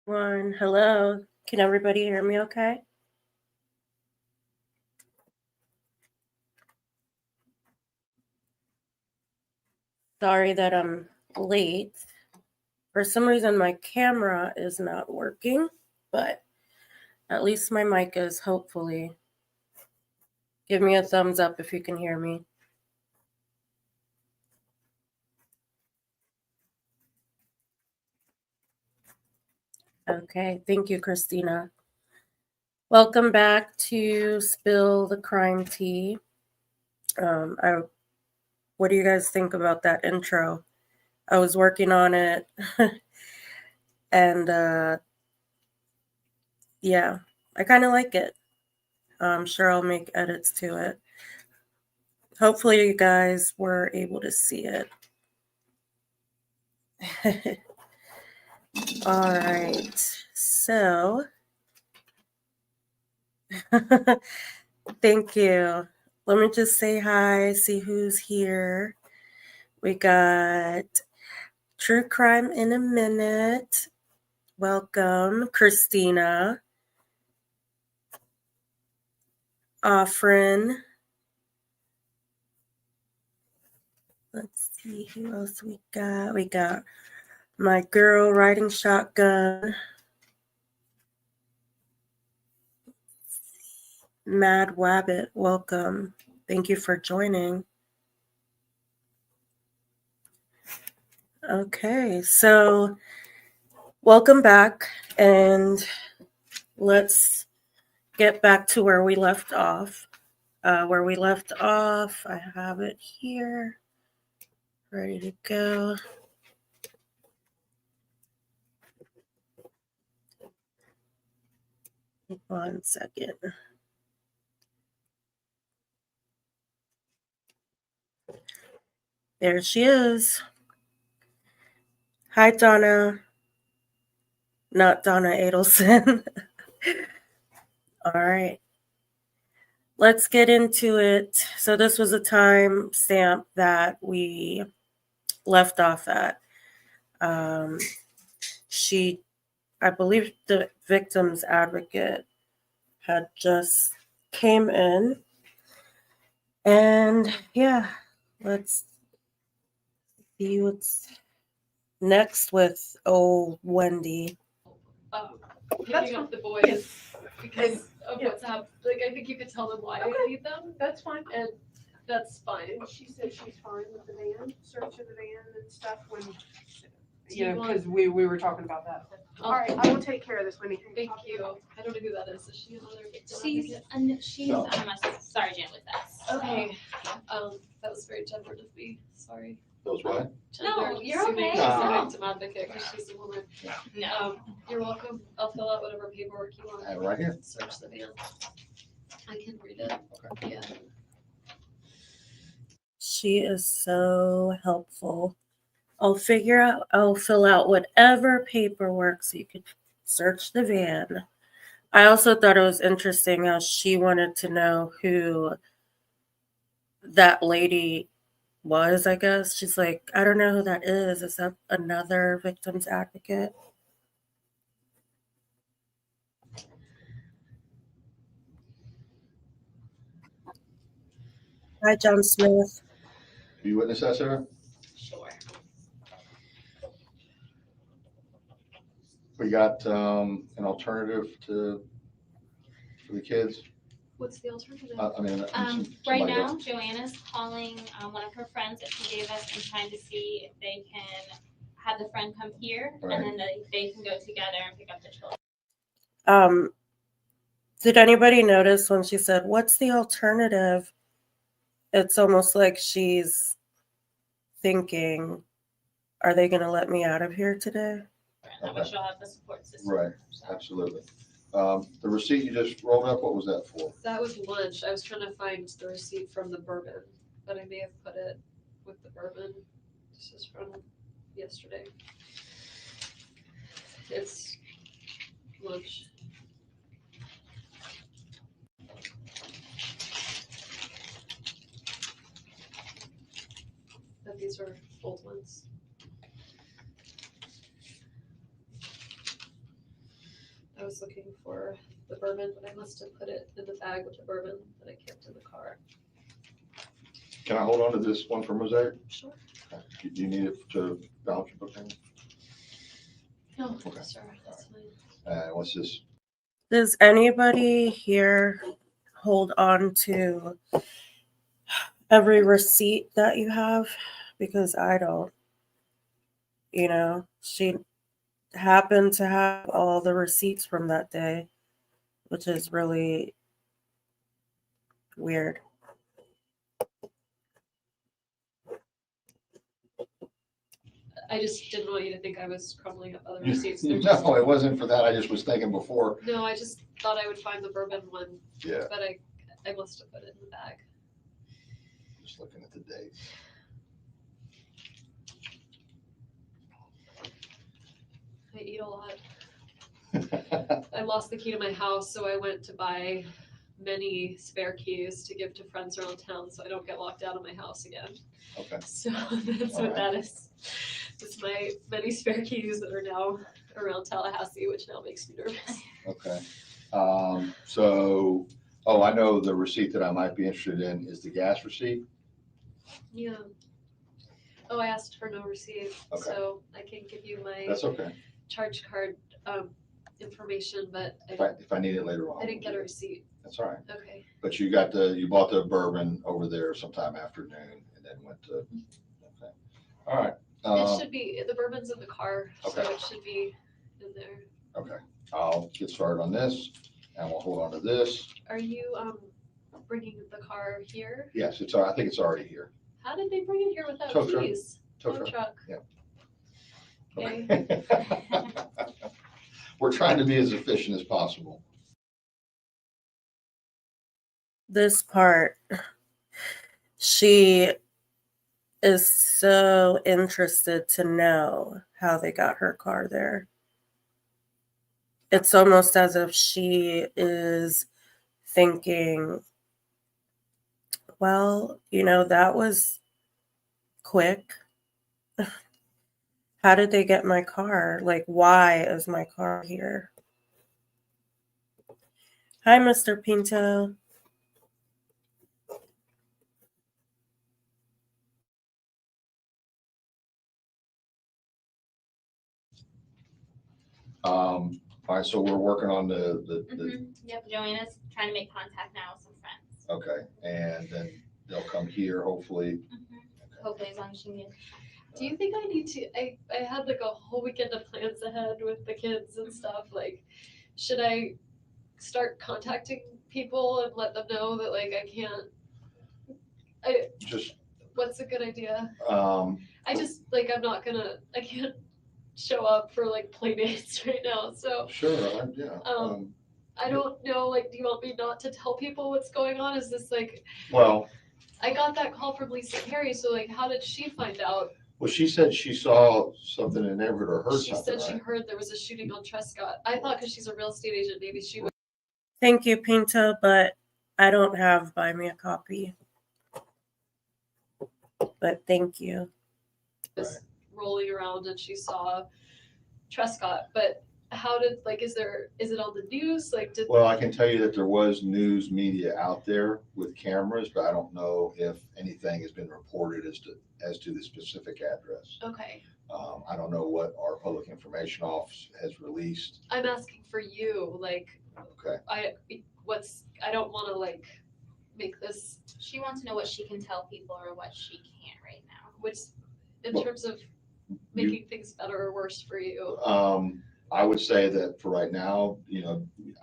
One. Hello. Can everybody hear me okay? Sorry that I'm late. For some reason, my camera is not working, but at least my mic is, hopefully. Give me a thumbs up if you can hear me. Okay, thank you, Christina. Welcome back to Spill the Crime Tea. What do you guys think about that intro? I was working on it, and yeah, I kind of like it. I'm sure I'll make edits to it. Hopefully you guys were able to see it. All right, so thank you. Let me just say hi, see who's here. We got True Crime in a Minute. Welcome, Christina. Offrin. Let's see who else we got. We got my girl riding shotgun. Mad Wabbit, welcome. Thank you for joining. Okay, so welcome back, and let's get back to where we left off. I have it here, ready to go. One second. There she is. Hi, Donna. Not Donna Adelson. All right. Let's get into it. So this was a time stamp that we left off at. I believe the victim's advocate had just came in. And yeah, let's see what's next with old Wendi. Picking up the boys because of what's happened. Like, I think you could tell them why I need them. That's fine. And that's fine. She said she's fine with the van, search of the van and stuff when, you know, because we were talking about that. All right, I will take care of this, Wendy. Thank you. I don't know who that is. Is she another? She's a sergeant with us. Okay. That was very gendered of me. Sorry. That was what? No, you're okay. She's a victim advocate because she's a woman. No. You're welcome. I'll fill out whatever paperwork you want. I have it right here. Search the van. I can read it. Okay. Yeah. She is so helpful. I'll fill out whatever paperwork so you could search the van. I also thought it was interesting how she wanted to know who that lady was, I guess. She's like, I don't know who that is. Is that another victim's advocate? Hi, John Smith. Do you witness that, Sarah? Sure. We got an alternative for the kids. What's the alternative? Right now, Joanna's calling one of her friends that she gave us and trying to see if they can have the friend come here, right, and then they can go together and pick up the children. Did anybody notice when she said, "What's the alternative?" It's almost like she's thinking, "Are they going to let me out of here today?" And that she'll have the support system. Right. Absolutely. The receipt you just rolled up, what was that for? That was lunch. I was trying to find the receipt from the bourbon, but I may have put it with the bourbon. This is from yesterday. It's lunch. But these are old ones. I was looking for the bourbon, but I must have put it in the bag with the bourbon that I kept in the car. Can I hold on to this one for Mosaic? Sure. Do you need it to balance your booking? No, Okay. sure, that's fine. What's this? Does anybody here hold on to every receipt that you have? Because I don't. You know, she happened to have all the receipts from that day, which is really weird. I just didn't want you to think I was crumbling up other receipts. They're No, just, it wasn't for that. I just was thinking before. no, I just thought I would find the bourbon one, Yeah, but I must have put it in the bag. just looking at the dates. I eat a lot. I lost the key to my house, so I went to buy many spare keys to give to friends around town so I don't get locked out of my house again. Okay. So that's All what right. that is. It's my many spare keys that are now around Tallahassee, which now makes me nervous. Okay. I know the receipt that I might be interested in is the gas receipt. Yeah. Oh, I asked for no receipt, Okay. so I can give you my That's okay. charge card information, but If I need it later on. I didn't get a receipt. That's all right. Okay. But you bought the bourbon over there sometime afternoon and then went to, okay. All right. It should be, the bourbon's in the car, so Okay. it should be in there. Okay. I'll get started on this and we'll hold on to this. Are you bringing the car here? Yes, I think it's already here. How did they bring it here without Tow truck. keys? Tow truck. Yeah. Okay. We're trying to be as efficient as possible. This part, she is so interested to know how they got her car there. It's almost as if she is thinking, well, that was quick. How did they get my car? Like, why is my car here? Hi, Mr. Pinto. All right, so we're working on the Yep, Joanna's trying to make contact now with some friends. okay, and then they'll come here hopefully. Hopefully, as long as she can. Do you think I need to, I had like a whole weekend of plans ahead with the kids and stuff, like, should I start contacting people and let them know that like I can't, Just, what's a good idea? um, I just, like, I can't show up for like play dates right now, so sure, yeah. I don't know, like, do you want me not to tell people what's going on? Is this like, Well, I got that call from Lisa Perry, so like, how did she find out? well, she said she saw something in the neighborhood or heard She something, said she right? heard there was a shooting on Trescott. I thought because she's a real estate agent, maybe she would. Thank you, Pinto, but I don't have Buy Me a Copy. But thank you. Was rolling around and she saw Trescott, but how did, like, is it on the news? Like, did, Well, I can tell you that there was news media out there with cameras, but I don't know if anything has been reported as to the specific address. okay. I don't know what our public information office has released. I'm asking for you, like, Okay. I don't wanna like make this, She wants to know what she can tell people or what she can't right now. which, in Well, terms of making things better or worse for you. I would say that for right now,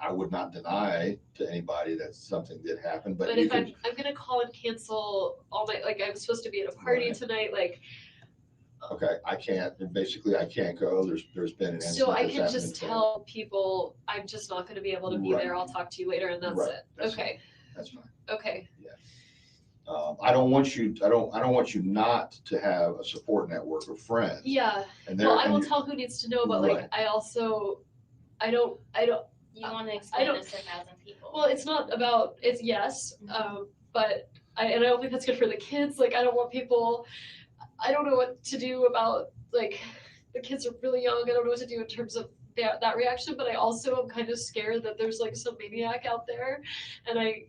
I would not deny to anybody that something did happen, but But you if could, I'm gonna call and cancel all my, like, I'm supposed to be at a party Right. tonight, like, okay, I can't go. There's been an incident so I that's can happened just in town. tell people, I'm just not gonna be able to be Right. there, I'll talk to you later, and that's Right. it. That's Okay, That's fine. okay, I don't want you not to have a support network of friends. yeah, And well, I and will you- tell who needs to know, but like, Right. I also, I don't, You want to explain don't- this to 1,000 people. well, it's not about, it's yes, but I don't think that's good for the kids, like, I don't want people, I don't know what to do about, like, the kids are really young, I don't know what to do in terms of that reaction, but I also am kind of scared that there's like some maniac out there, and I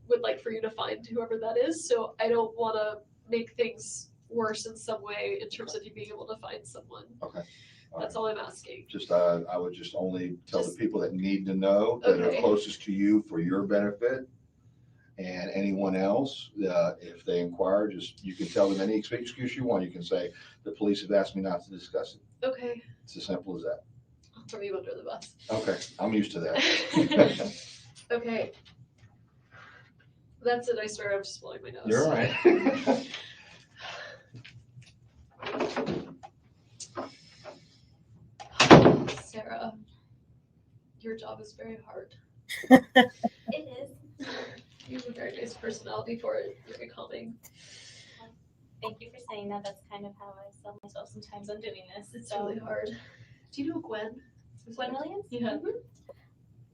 would like for you to find whoever that is. So I don't want to make things worse in some way in terms of you being able to find someone. Okay. All That's all I'm asking. Just, I would just only tell the people that need to know that are Okay. closest to you for your benefit. And anyone else, if they inquire, just, you can tell them any excuse you want. You can say, the police have asked me not to discuss it. Okay, It's as simple as that. I'll throw you under the bus. Okay, I'm used to that. Okay. That's it, I swear, I'm just blowing my nose. You're all right. Sarah, your job is very hard. It is. You have a very nice personality for it, very calming. Thank you for saying that. That's kind of how I sell myself sometimes on doing this. It's So, really hard. Do you know Gwen? Gwen Williams? Yeah.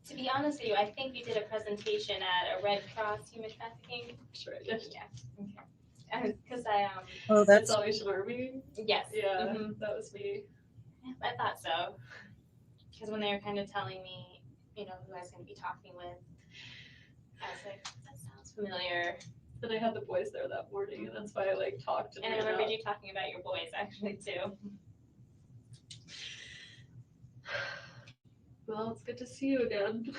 To be honest with you, I think you did a presentation at a Red Cross human trafficking. Sure, yeah. Yeah. Okay. Because I Oh, That's that's Salvation Army. yes. Yeah, Mhm. that was me. I thought so. Because when they were kind of telling me, you know, who I was going to be talking with, I was like, that sounds familiar. And I had the boys there that morning, and that's why I like talked and And I ran remembered out. you talking about your boys actually too. Well, it's good to see you again.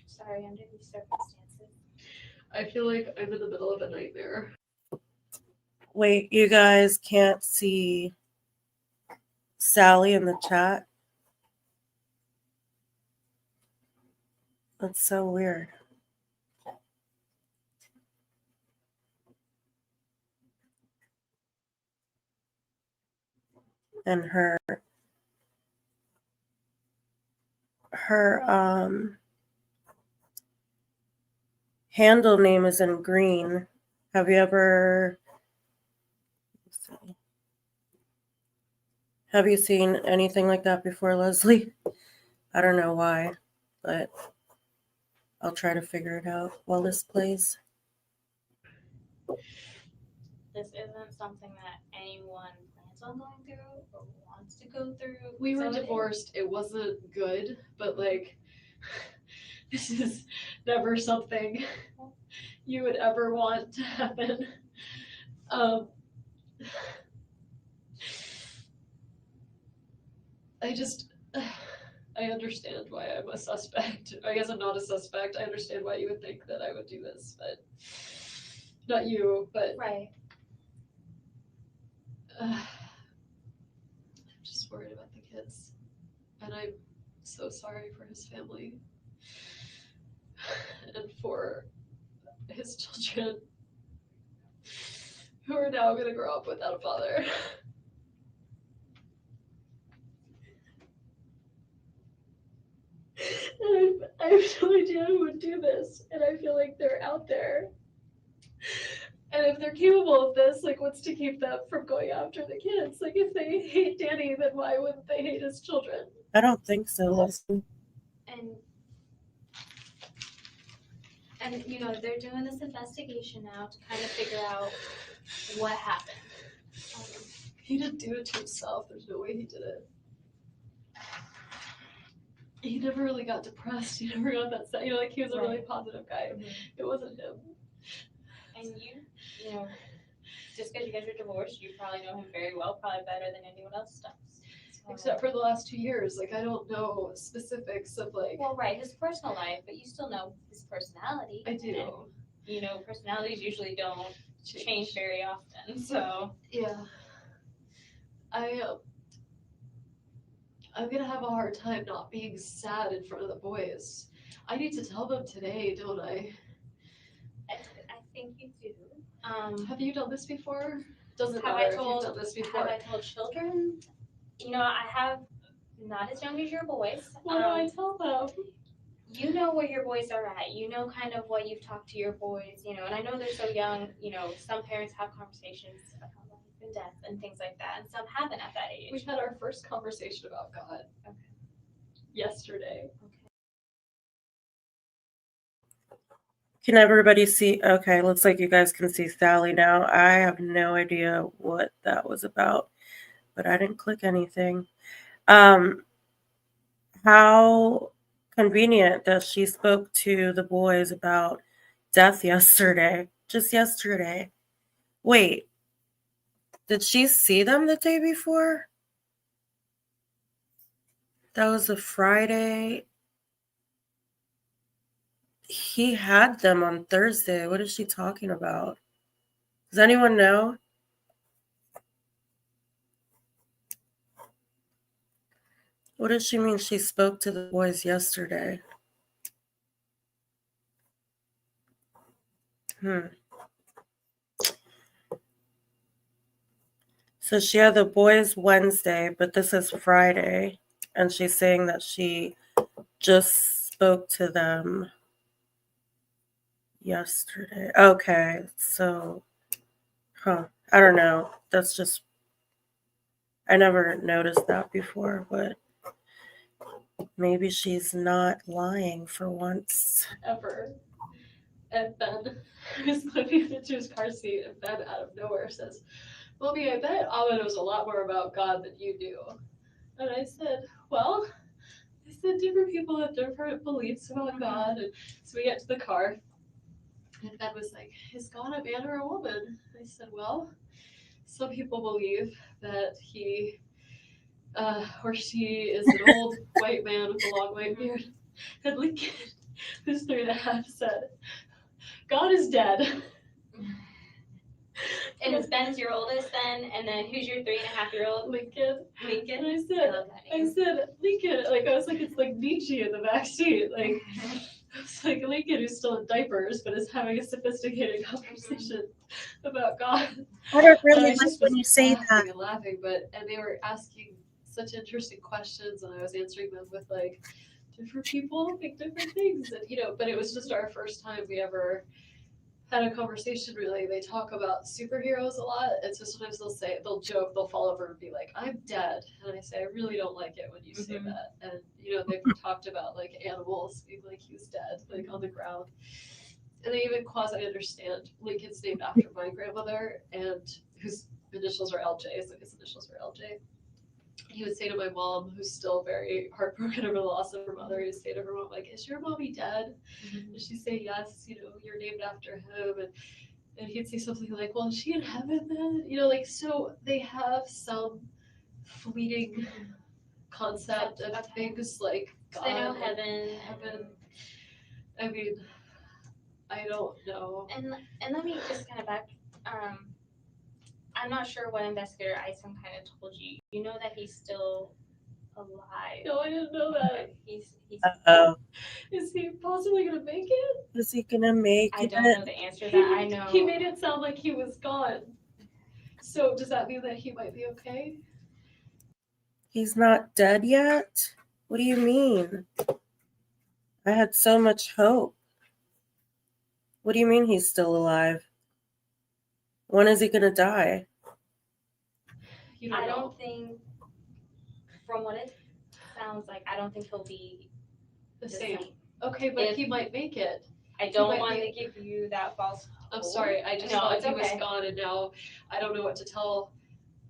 Sorry, under these circumstances. I feel like I'm in the middle of a nightmare. wait, you guys can't see Sally in the chat? That's so weird. And her handle name is in green. Have you ever seen anything like that before, Leslie? I don't know why, but I'll try to figure it out while this plays. This isn't something that anyone plans on going through or wants to go through. We were So it is- divorced. It wasn't good, but like, this is never something you would ever want to happen. I just, I understand why I'm a suspect. I guess I'm not a suspect. I understand why you would think that I would do this, but not you, but Right. I'm just worried about the kids. And I'm so sorry for his family and for his children who are now going to grow up without a father. And I have no idea who would do this, and I feel like they're out there. And if they're capable of this, like, what's to keep them from going after the kids? Like, if they hate Danny, then why wouldn't they hate his children? I don't think so, Leslie. And you know, they're doing this investigation now to kind of figure out what happened. He didn't do it to himself. There's no way he did it. He never really got depressed. He never got that sad. You know, like, he was a really positive guy. It wasn't him. And you know, just because you guys are divorced, you probably know him very well, probably better than anyone else does. So, Except for the last 2 years. Like, I don't know specifics of, like, well, right, his personal life, but you still know his personality. I do. And, you know, personalities usually don't change very often, so. Yeah. I'm gonna have a hard time not being sad in front of the boys. I need to tell them today, don't I? I think you do. Have you done this before? Doesn't Have matter I if told- you've done this Have before. I told children? You know, I have not as young as your boys. What do I tell them? You know where your boys are at. You know kind of what you've talked to your boys, you know, and I know they're so young, you know, some parents have conversations about life and death and things like that, and some haven't at that age. We had our first conversation about God. Okay. Yesterday. Can everybody see? Okay, looks like you guys can see Sally now. I have no idea what that was about, but I didn't click anything. How convenient that she spoke to the boys about death yesterday. Just yesterday. Wait, did she see them the day before? That was a Friday. He had them on Thursday. What is she talking about? Does anyone know? What does she mean she spoke to the boys yesterday? So she had the boys Wednesday, but this is Friday. And she's saying that she just spoke to them yesterday. Okay, so, I don't know. That's just, I never noticed that before, but maybe she's not lying for once. Ever. And Ben is looking into his car seat, and Ben out of nowhere says, "Mommy, I bet Abba knows a lot more about God than you do." And I said, "Well," I said, "different people have different beliefs about God." And so we get to the car, and Ben was like, "Is God a man or a woman?" I said, "Well, some people believe that he or she is an old white man with a long white beard." And Lincoln, who's 3.5, said, "God is dead." And it's Ben's your oldest then, and then who's your 3.5-year-old? Lincoln. Lincoln. And I I said, love that name. Lincoln, I was like, it's like Nietzsche in the back seat. It's like Lincoln, who's still in diapers, but is having a sophisticated conversation about God. I don't And really I like just when was you say that. laughing and laughing, and they were asking such interesting questions, and I was answering them with like, different people think different things, and but it was just our first time we ever had a conversation. Really, they talk about superheroes a lot, and so sometimes they'll joke, they'll fall over and be like, "I'm dead," and I say, "I really don't like it when you say that." And they've talked about like animals being like, "He's dead," like on the ground, and they even quasi understand Lincoln's named after my grandmother, and whose initials are LJ, so his initials are LJ. He would say to my mom, who's still very heartbroken over the loss of her mother, he'd say to her mom, like, "Is your mommy dead?" And she'd say, "Yes, you're named after him." And he'd say something like, "Well, is she in heaven then?" So they have some fleeting concept of things like God. They know heaven. I mean, I don't know. And let me just kind of back. I'm not sure what investigator Isom kind of told you. You know that he's still alive. No, I didn't know that. He's. Uh-oh. Is he possibly gonna make it? Is he gonna make I it? don't know the answer to that. I know. He made it sound like he was gone. So does that mean that he might be okay? He's not dead yet? What do you mean? I had so much hope. What do you mean he's still alive? When is he gonna die? You don't I know. don't think, from what it sounds like, I don't think he'll be The same. Okay, but he might make it. I don't want to give you that false hope. I'm sorry, I just thought he was gone, and now I don't know what to tell.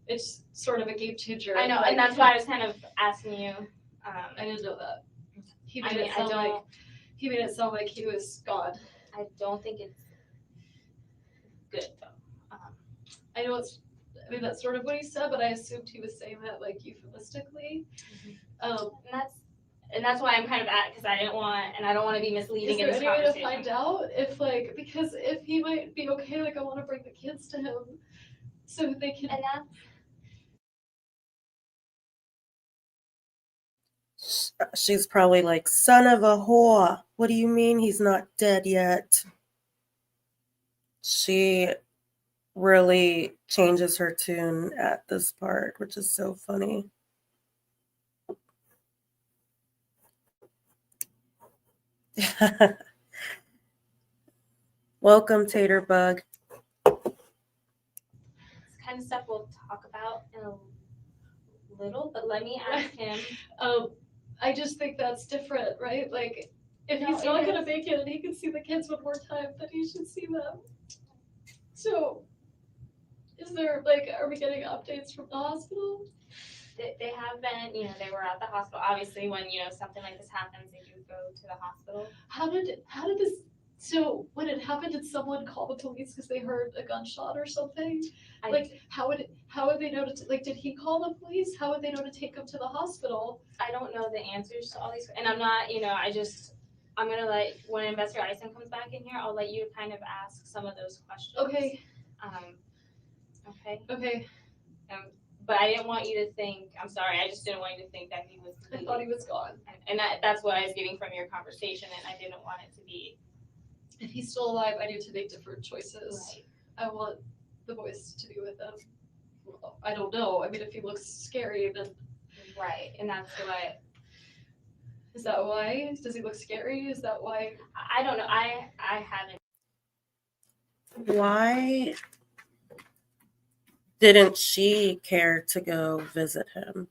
It's sort of a game changer. I know, and that's why I was kind of asking you. I didn't know that. He I made mean, it sound like he was gone. I don't think it's good though. I know that's sort of what he said, but I assumed he was saying that like euphemistically. And that's why I'm kind of because I don't want to be misleading in this conversation. Is there any way to find out because if he might be okay, I want to bring the kids to him so they can. And She's probably like, "Son of a whore. What do you mean he's not dead yet?" She really changes her tune at this part, which is so funny. Welcome, Tater Bug. It's kind of stuff we'll talk about in a little, but let me ask him. I just think that's different, right? Like, if he's not going to make it and he can see the kids one more time, then he should see them. So, is there, are we getting updates from the hospital? They have been, they were at the hospital. Obviously, when, something like this happens, they do go to the hospital. How did this, so when it happened, did someone call the police because they heard a gunshot or something? How would they know did he call the police? How would they know to take him to the hospital? I don't know the answers to all these, and I'm not, I'm gonna when Investigator Eisen comes back in here, I'll let you kind of ask some of those questions. Okay. Okay. Okay. But I didn't want you to think, I'm sorry, I just didn't want you to think that he was I thought he was gone. And that's what I was getting from your conversation, and I didn't want it to be. If he's still alive, I need to make different choices. Right. I want the boys to be with him. Well, I don't know. I mean, if he looks scary, then. Right, and that's what. Is that why? Does he look scary? Is that why? I don't know. I haven't. Why didn't she care to go visit him?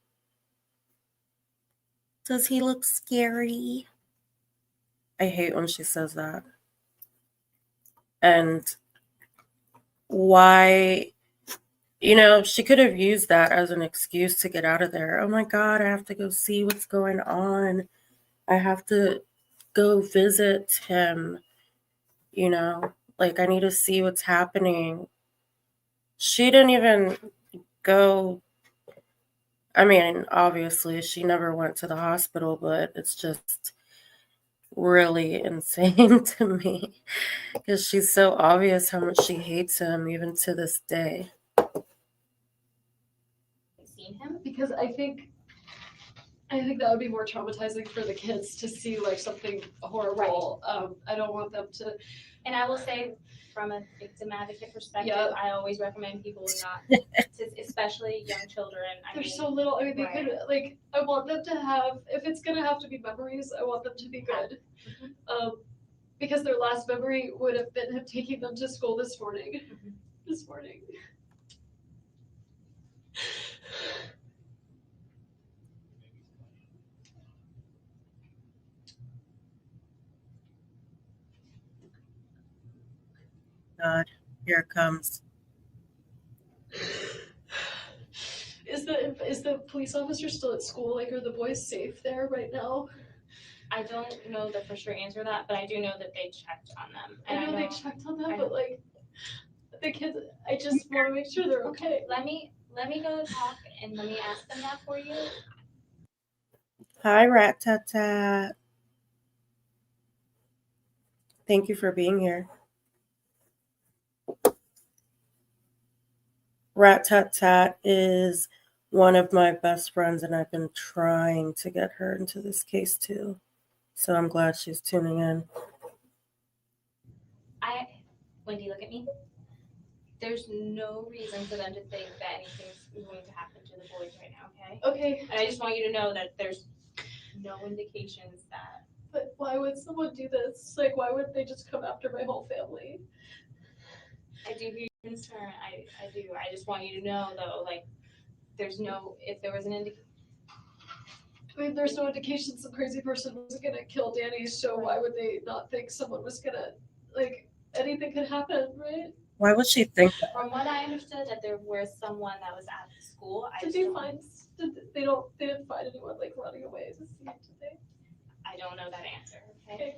Does he look scary? I hate when she says that. And why, she could have used that as an excuse to get out of there. Oh my God, I have to go see what's going on. I have to go visit him. I need to see what's happening. She didn't even go. I mean, obviously, she never went to the hospital, but it's just really insane to me because she's so obvious how much she hates him, even to this day. Seen him? Because I think that would be more traumatizing for the kids to see something horrible. Right. I don't want them to. And I will say, from a victim advocate perspective, yeah. I always recommend people not, especially young children. They're so little. I mean, they could I want them to have. If it's gonna have to be memories, I want them to be good. Mm-hmm. Because their last memory would have been him taking them to school this morning. Mm-hmm. This morning. God, here it comes. Is the police officer still at school? Are the boys safe there right now? I don't know the for sure answer to that, but I do know that they checked on them. And I know they checked on them, but the kids, I just want to make sure they're okay. Let me go talk and let me ask them that for you. Hi, Rat Tat Tat. Thank you for being here. Rat Tat Tat is one of my best friends, and I've been trying to get her into this case too. So I'm glad she's tuning in. Wendi, look at me. There's no reason for them to think that anything's going to happen to the boys right now, okay? Okay. And I just want you to know that there's no indications that. But why would someone do this? Why would they just come after my whole family? I do hear your concern. I do. I just want you to know, though, if there was an indication. I mean, there's no indication some crazy person was gonna kill Danny, so why would they not think someone was gonna, anything could happen, right? Why would she think that? From what I understood, that there was someone that was at the school. They didn't find anyone running away to see it, did they? I don't know that answer, okay?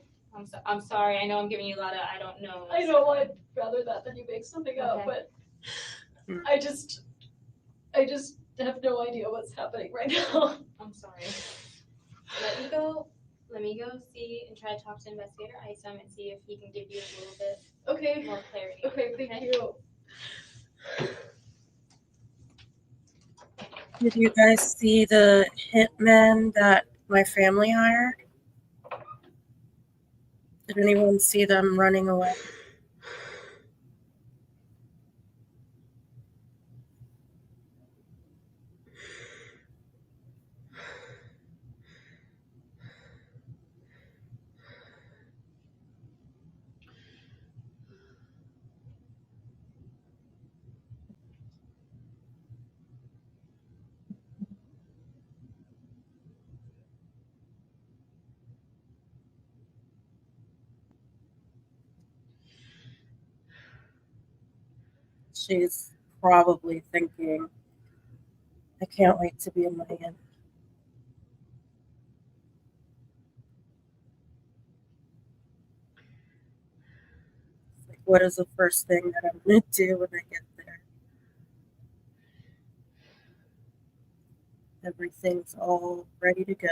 I'm sorry, I know I'm giving you a lot of, I don't know. I know, I'd rather that than you make something up, but I just have no idea what's happening right now. I'm sorry. Let me go see and try to talk to Investigator Isom and see if he can give you a little bit more clarity. Okay, thank you. Did you guys see the hitmen that my family hired? Did anyone see them running away? She's probably thinking, I can't wait to be a man. Like, what is the first thing that I'm going to do when I get there? Everything's all ready to go.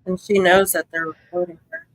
And she knows that they're recording her.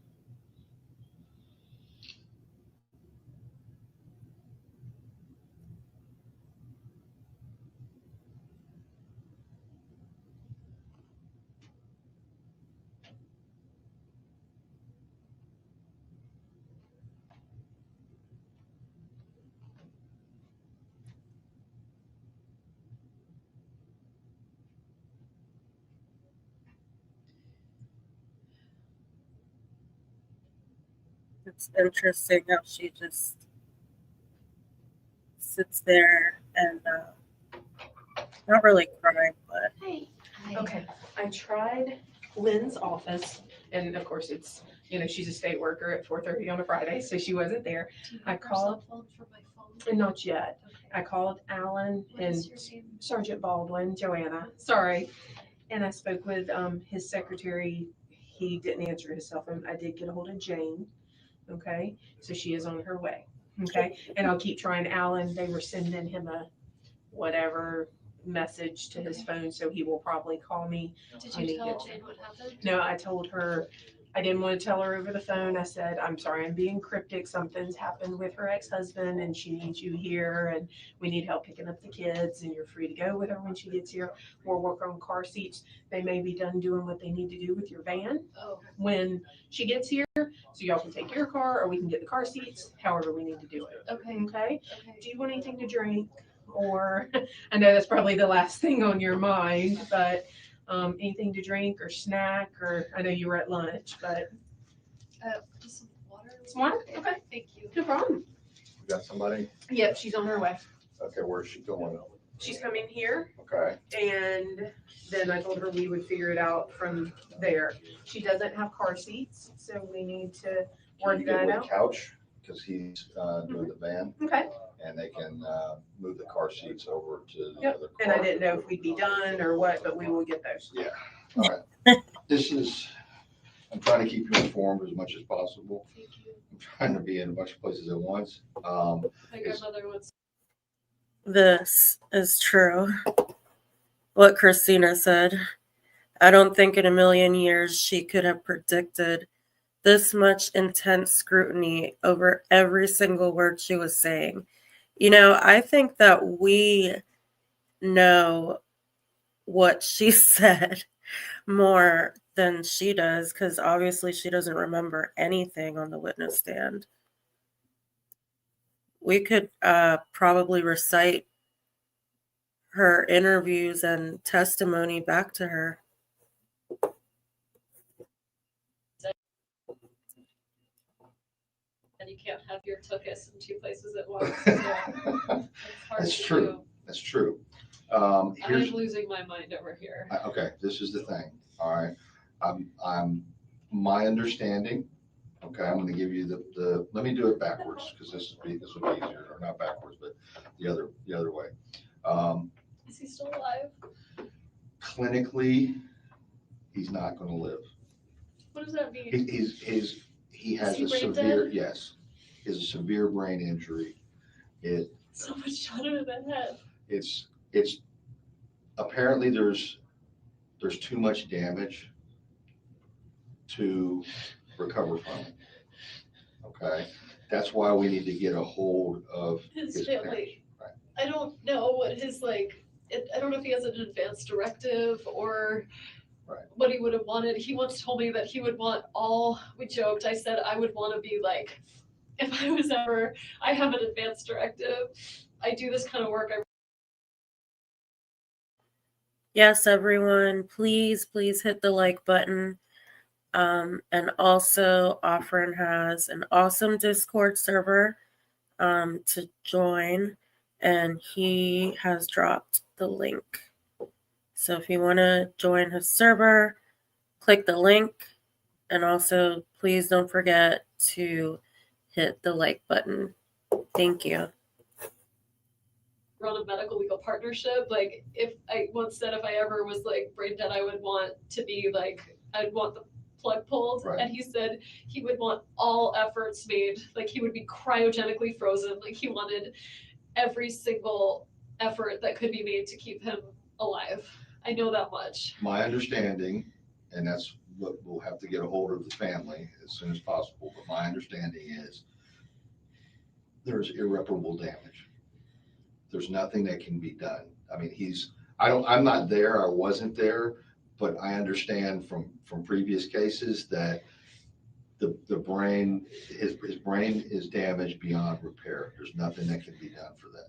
It's interesting how she just sits there and not really crying, but Hey. Okay, I tried Lynn's office, and of course it's, she's a state worker at 4:30 on a Friday, so she wasn't there. Do you I have her called- cell phone for my phone? And not yet. Okay. I called Alan What and is your name? Sergeant Baldwin, Joanna, sorry. And I spoke with his secretary. He didn't answer his cell phone. I did get a hold of Jane. Okay, so she is on her way. Okay, and I'll keep trying Alan. They were sending him a whatever message to his phone, so he will probably call me. Did when he you tell gets Jane what happened? No, I told her, I didn't want to tell her over the phone. I said, I'm sorry, I'm being cryptic. Something's happened with her ex-husband and she needs you here and we need help picking up the kids and you're free to go with her when she gets here. We'll work on car seats. They may be done doing what they need to do with your van Oh, when she gets here. So y'all can take your car or we can get the car seats, however we need to do it. okay, Okay? okay. Do you want anything to drink? Or, I know that's probably the last thing on your mind, but anything to drink or snack, or I know you were at lunch, but Just some water. some water? Okay, Thank you. no problem. We got somebody? Yep, she's on her way. Okay, where's she going? She's coming here, Okay, and then I told her we would figure it out from there. She doesn't have car seats, so we need to can work you get that with out. Couch, because he's doing the van, Okay, and they can move the car seats over to the Yep, other and I car. didn't know if we'd be done or what, but we will get those. Yeah, all right. I'm trying to keep you informed as much as possible. Thank you. I'm trying to be in a bunch of places at once. My It's- grandmother was. this is true. What Christina said. I don't think in a million years she could have predicted this much intense scrutiny over every single word she was saying. I think that we know what she said more than she does because obviously she doesn't remember anything on the witness stand. We could probably recite her interviews and testimony back to her. And you can't have your tuchus in two places at once. So it's hard That's to true. do. That's true. I'm Here's, losing my mind over here. okay, this is the thing, all right? My understanding, okay, I'm gonna give you let me do it backwards, because this will be easier, or not backwards, but the other way. Is he still alive? Clinically, he's not gonna live. What does that mean? He has he a brain severe, dead? yes, he has a severe brain injury. So much shot him in the head. It's apparently there's too much damage to recover from it. Okay, that's why we need to get a hold of His his family. parents. Right. I don't know what his I don't know if he has an advance directive or Right. what he would have wanted. He once told me that he would want we joked, I said I would want to be like, if I have an advance directive, I do this kind of work. Yes, everyone, please hit the like button. And also, Offrin has an awesome Discord server to join, and he has dropped the link. So if you want to join his server, click the link, and also please don't forget to hit the like button. Thank you. Run a medical legal partnership. Like if I once said if I ever was like brain dead, I would want to be like, I'd want the plug pulled. Right. And he said he would want all efforts made. Like he would be cryogenically frozen. Like he wanted every single effort that could be made to keep him alive. I know that much. My understanding, and that's what we'll have to get a hold of the family as soon as possible, but my understanding is there's irreparable damage. There's nothing that can be done. I mean, I'm not there, I wasn't there, but I understand from previous cases that the brain, his brain is damaged beyond repair. There's nothing that can be done for that.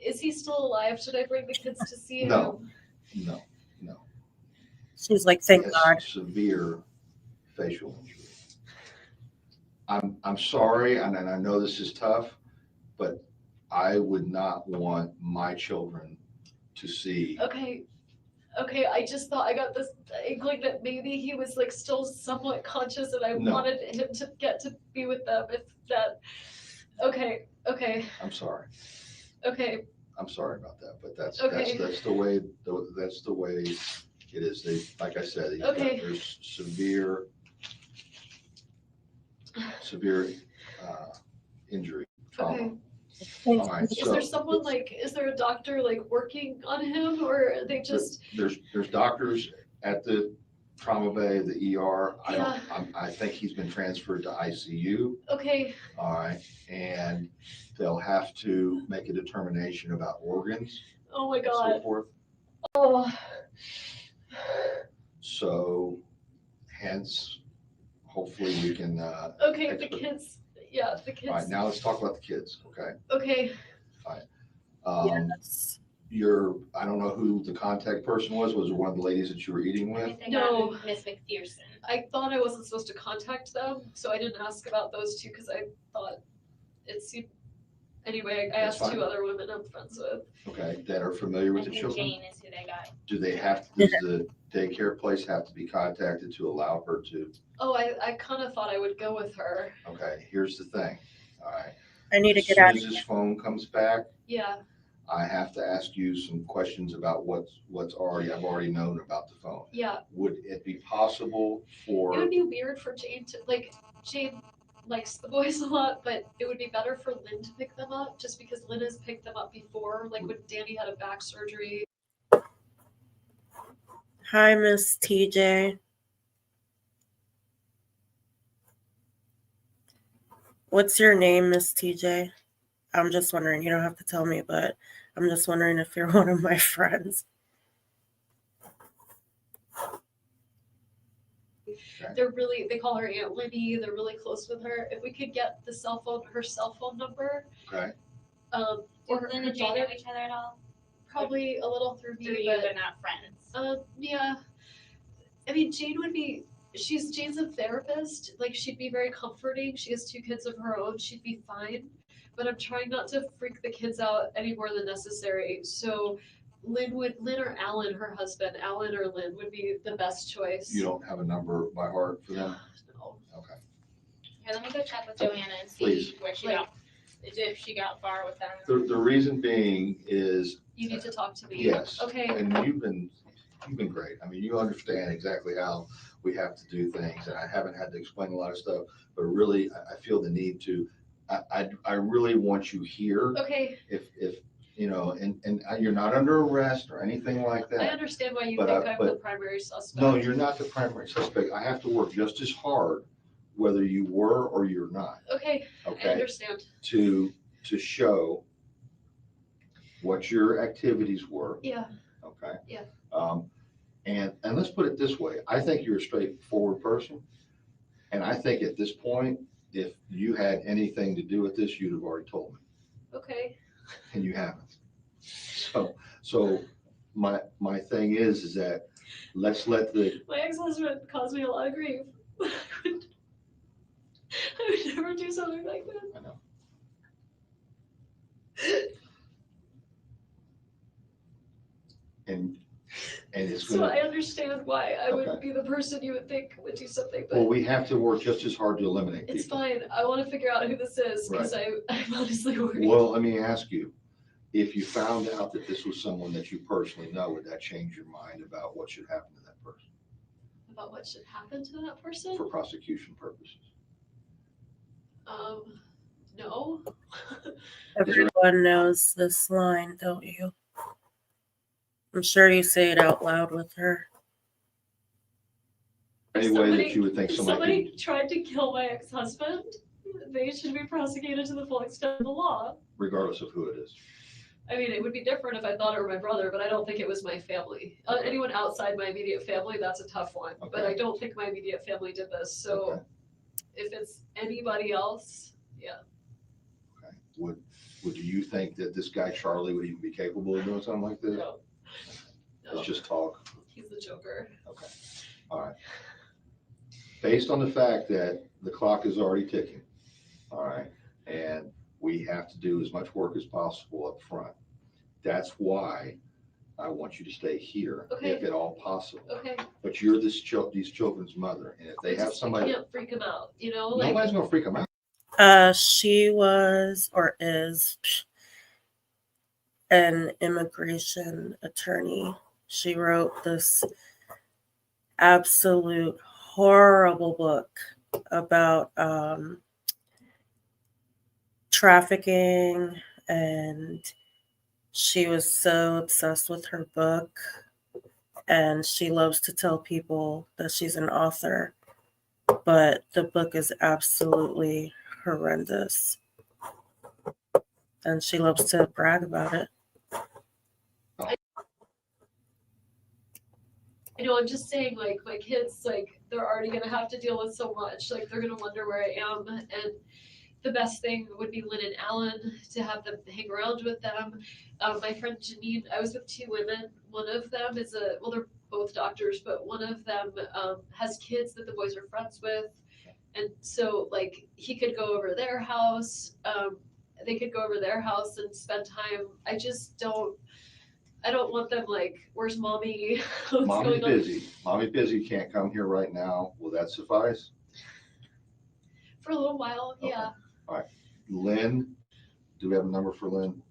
Is he still alive? Should I bring the kids to see him? No. She's like, He thank has God. severe facial injury. I'm sorry, and I know this is tough, but I would not want my children to see. Okay, I just thought I got this inkling that maybe he was like still somewhat conscious and I No. wanted him to get to be with them if that. Okay. I'm sorry. Okay. I'm sorry about that, but that's Okay. that's the way it is. They, like I said, Okay. there's severe injury, trauma. Okay. All right, Is there someone is there a doctor like working on him or are they just? There's doctors at the trauma bay, the ER. Yeah. I think he's been transferred to ICU. Okay. All right, and they'll have to make a determination about organs Oh my and so God. forth. Oh. So hence, hopefully we can. Okay, the kids. Yeah, the kids. All right, now let's talk about the kids, okay? Okay. Yes. I don't know who the contact person was. Was it one of the ladies that you were eating I with? think No. Miss McPherson. I thought I wasn't supposed to contact them, so I didn't ask about those two because I thought it seemed. Anyway, I That's asked fine. two other women I'm friends with. Okay, that are familiar I with the think children? Jane is who they got. Does the daycare place have to be contacted to allow her to? Oh, I kind of thought I would go with her. Okay, here's the thing, all right? I need to As get soon out as of this here. phone comes back, Yeah. I have to ask you some questions about I've already known about the phone. Yeah. Would it be possible It would for, be weird for Jane to Jane likes the boys a lot, but it would be better for Lynn to pick them up just because Lynn has picked them up before, like when Danny had a back surgery. Hi, Miss TJ. What's your name, Miss TJ? I'm just wondering. You don't have to tell me, but I'm just wondering if you're one of my friends. They call her Aunt Linny, they're really close with her. If we could get her cell phone number. okay, Or Do Lynn and Jane know each other at all? probably a little through Through me, you, but but not friends. yeah. I mean, Jane's a therapist. Like, she'd be very comforting. She has two kids of her own. She'd be fine. But I'm trying not to freak the kids out any more than necessary. So Lynn or Alan, her husband, Alan or Lynn would be the best choice. you don't have a number by heart for them? No. Okay, Here, let me go check with Joanna and see Please. where she Like- got, if she got far with them. the reason being is, You need to talk to me. yes. Okay. And you've been great. I mean, you understand exactly how we have to do things, and I haven't had to explain a lot of stuff, but really, I feel the need to, I really want you here. Okay. If, and you're not under arrest or anything like I that. understand why you But think I- I'm but- the primary suspect. No, you're not the primary suspect. I have to work just as hard, whether you were or you're not, Okay. I okay? understand. To show what your activities were, Yeah. okay? Yeah. And let's put it this way, I think you're a straightforward person. And I think at this point, if you had anything to do with this, you'd have already told me, Okay. and you haven't. So my thing is that let's let the, My ex-husband caused me a lot of grief. I would never do something like that. I know. And And it's So gonna, I understand why I would Okay. be the person you would think would do something, well, but we have to work just as hard to eliminate it's people. fine. I want to figure out who this is because I'm honestly worried. Well, let me ask you, if you found out that this was someone that you personally know, would that change your mind about what should happen to that person About what should happen to that person? for prosecution purposes? No. Everyone knows this line, don't you? I'm sure you say it out loud with her. Any way that you would think If somebody tried to kill my ex-husband, they should be prosecuted to the full extent of the law. regardless of who it is? I mean, it would be different if I thought it were my brother, but I don't think it was my family. Anyone outside my immediate family, that's a tough one. But Okay. I don't think my immediate family did this. So Okay. if it's anybody else, yeah. Okay. Would you think that this guy Charlie would even be capable of doing something like this? No. It's just talk. He's the Joker. Okay. All right. Based on the fact that the clock is already ticking, all right, and we have to do as much work as possible up front. That's why I want you to stay here, Okay. if at all possible. Okay. But you're these children's mother, and if they have I somebody, can't freak him out, you know? Like, nobody's gonna freak them out. She was or is an immigration attorney. She wrote this absolute horrible book about trafficking, and she was so obsessed with her book, and she loves to tell people that she's an author, but the book is absolutely horrendous, and she loves to brag about it. you know, I'm just saying, like, my kids, like, they're already gonna have to deal with so much. Like, they're gonna wonder where I am. And the best thing would be Lynn and Alan, to have them hang around with them. My friend Janine, I was with two women. One of them is they're both doctors, but one of them has kids that the boys are friends with. And so, like, he could go over their house. They could go over their house and spend time. I don't want them like, where's mommy? What's Mommy's going on? busy. Mommy's busy, can't come here right now. Will that suffice? For a little while, Okay. yeah. All right. Lynn, do we have a number for Lynn?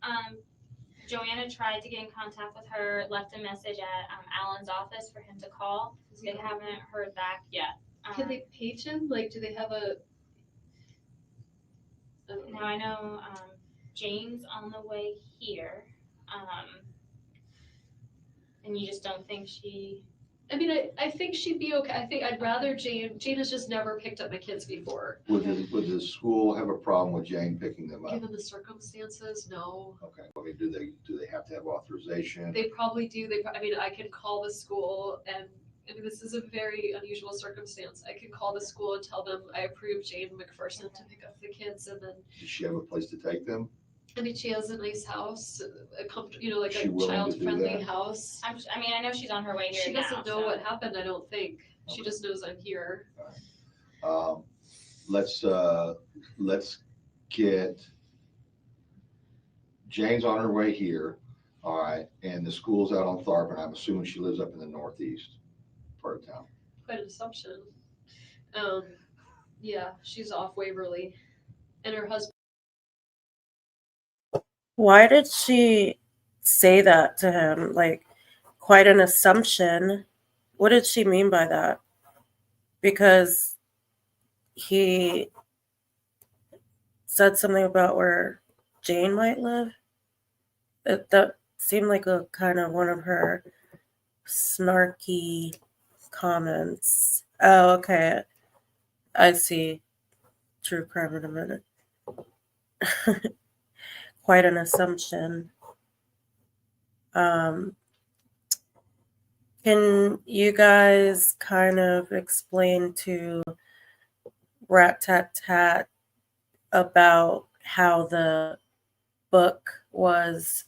Joanna tried to get in contact with her, left a message at Alan's office for him to call. They haven't heard back yet. Can they page him? Like, do they have a? Now I know Jane's on the way here, and you just don't think she. I mean, I think she'd be okay. I think I'd rather Jane. Jane has just never picked up my kids before. Would the school have a problem with Jane picking them up? Given the circumstances, no. Okay. I mean, do they have to have authorization? They probably do. I mean, I can call the school, and I mean, this is a very unusual circumstance. I can call the school and tell them I approve Jane McPherson to pick up the kids, and then. Does she have a place to take them? I mean, she has a nice house, like She a willing to do child-friendly that? house. I know she's on her way here She doesn't know so. what happened, I don't think. She Okay. just knows I'm here. Let's get, Jane's on her way here, all right, and the school's out on Tharp, and I'm assuming she lives up in the northeast part of town. Quite an assumption. Yeah, she's off Waverly. And her husband. Why did she say that to him? Like, quite an assumption. What did she mean by that? Because he said something about where Jane might live. That seemed like a kind of one of her snarky comments. Oh, okay. I see. True crime in a minute. Quite an assumption. Can you guys kind of explain to Rat Tat Tat about how the book was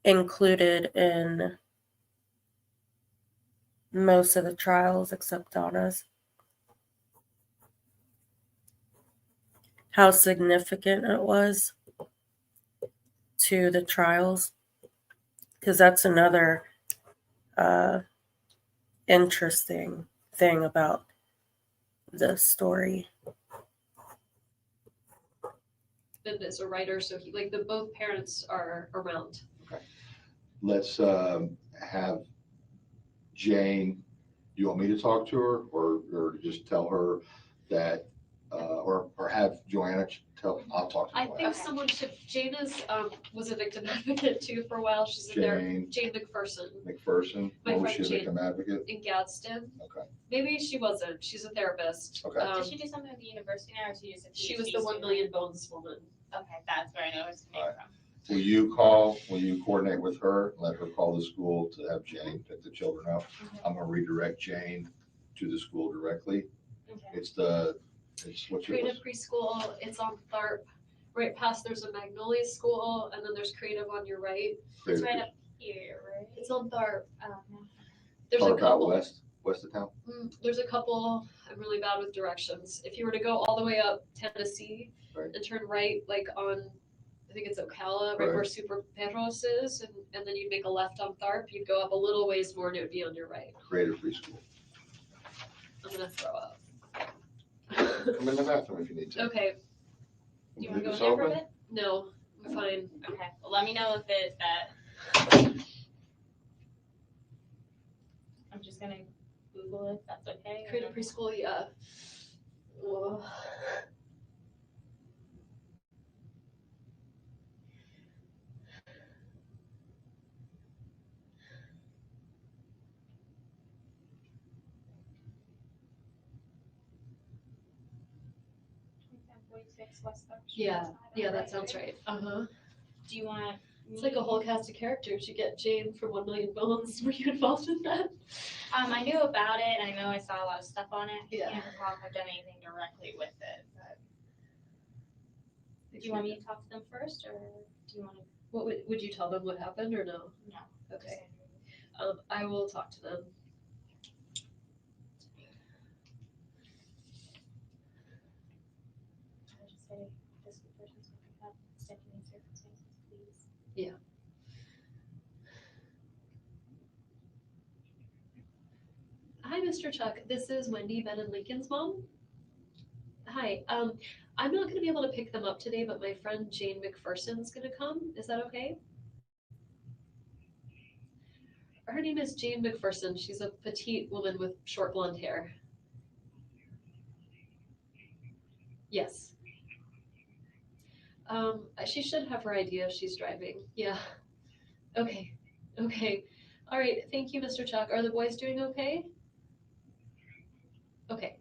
included in most of the trials except Donna's? How significant it was to the trials? Because that's another interesting thing about this story. Ben is a writer, so he like both parents are around. Let's have Jane, do you want me to talk to her or just tell her that, or have Joanna tell, I'll talk to I Joanna. think someone should. Jane was a victim advocate too for a while. She's in there. Jane McPherson. McPherson, My what was friend she, a victim advocate? In Gadsden. Okay. Maybe she wasn't. She's a therapist. Okay. Did she do something at the university now, or she just a She was PhD the 1 student? million bones woman. Okay, that's where I know it's coming Alright. from. Will you coordinate with her, let her call the school to have Jane pick the children up? I'm gonna redirect Jane to the school directly. Okay. It's what's your, Creative preschool. It's on Tharp. Right past there's a Magnolia school, and then there's Creative on your right. It's right up here, right? It's on Tharp. No. There's a Talk about couple. west of town? There's a couple. I'm really bad with directions. If you were to go all the way up Tennessee Right. and turn right, like on, I think it's Ocala, right where Right. Super Perros is, and then you'd make a left on Tharp. You'd go up a little ways more, and it would be on your right. Creative preschool. I'm gonna throw up. Come in the bathroom if you need to. Okay. Do you want Leave to go this in there for a open? bit? No, I'm fine. Okay, well, let me know if it's that. I'm just gonna Google it, if that's okay. Creative preschool, yeah. Whoa. Yeah, that sounds right. Uh-huh. Do you want? It's like a whole cast of characters. You get Jane from 1 Million Bones. Were you involved in that? I knew about it, and I know I saw a lot of stuff on it. Yeah. I can't recall if I've done anything directly with it, but. Do you want me to talk to them first, or do you want to? What would you tell them what happened or no? No. Okay. I will talk to them. I'll just say, this person's looking up, Stephanie's circumstances, please. Yeah. Hi, Mr. Chuck. This is Wendi, Ben and Lincoln's mom. Hi. I'm not going to be able to pick them up today, but my friend Jane McPherson's going to come. Is that okay? Her name is Jane McPherson. She's a petite woman with short blonde hair. Yes. She should have her idea if she's driving. Yeah. Okay. Okay. All right. Thank you, Mr. Chuck. Are the boys doing okay? Okay.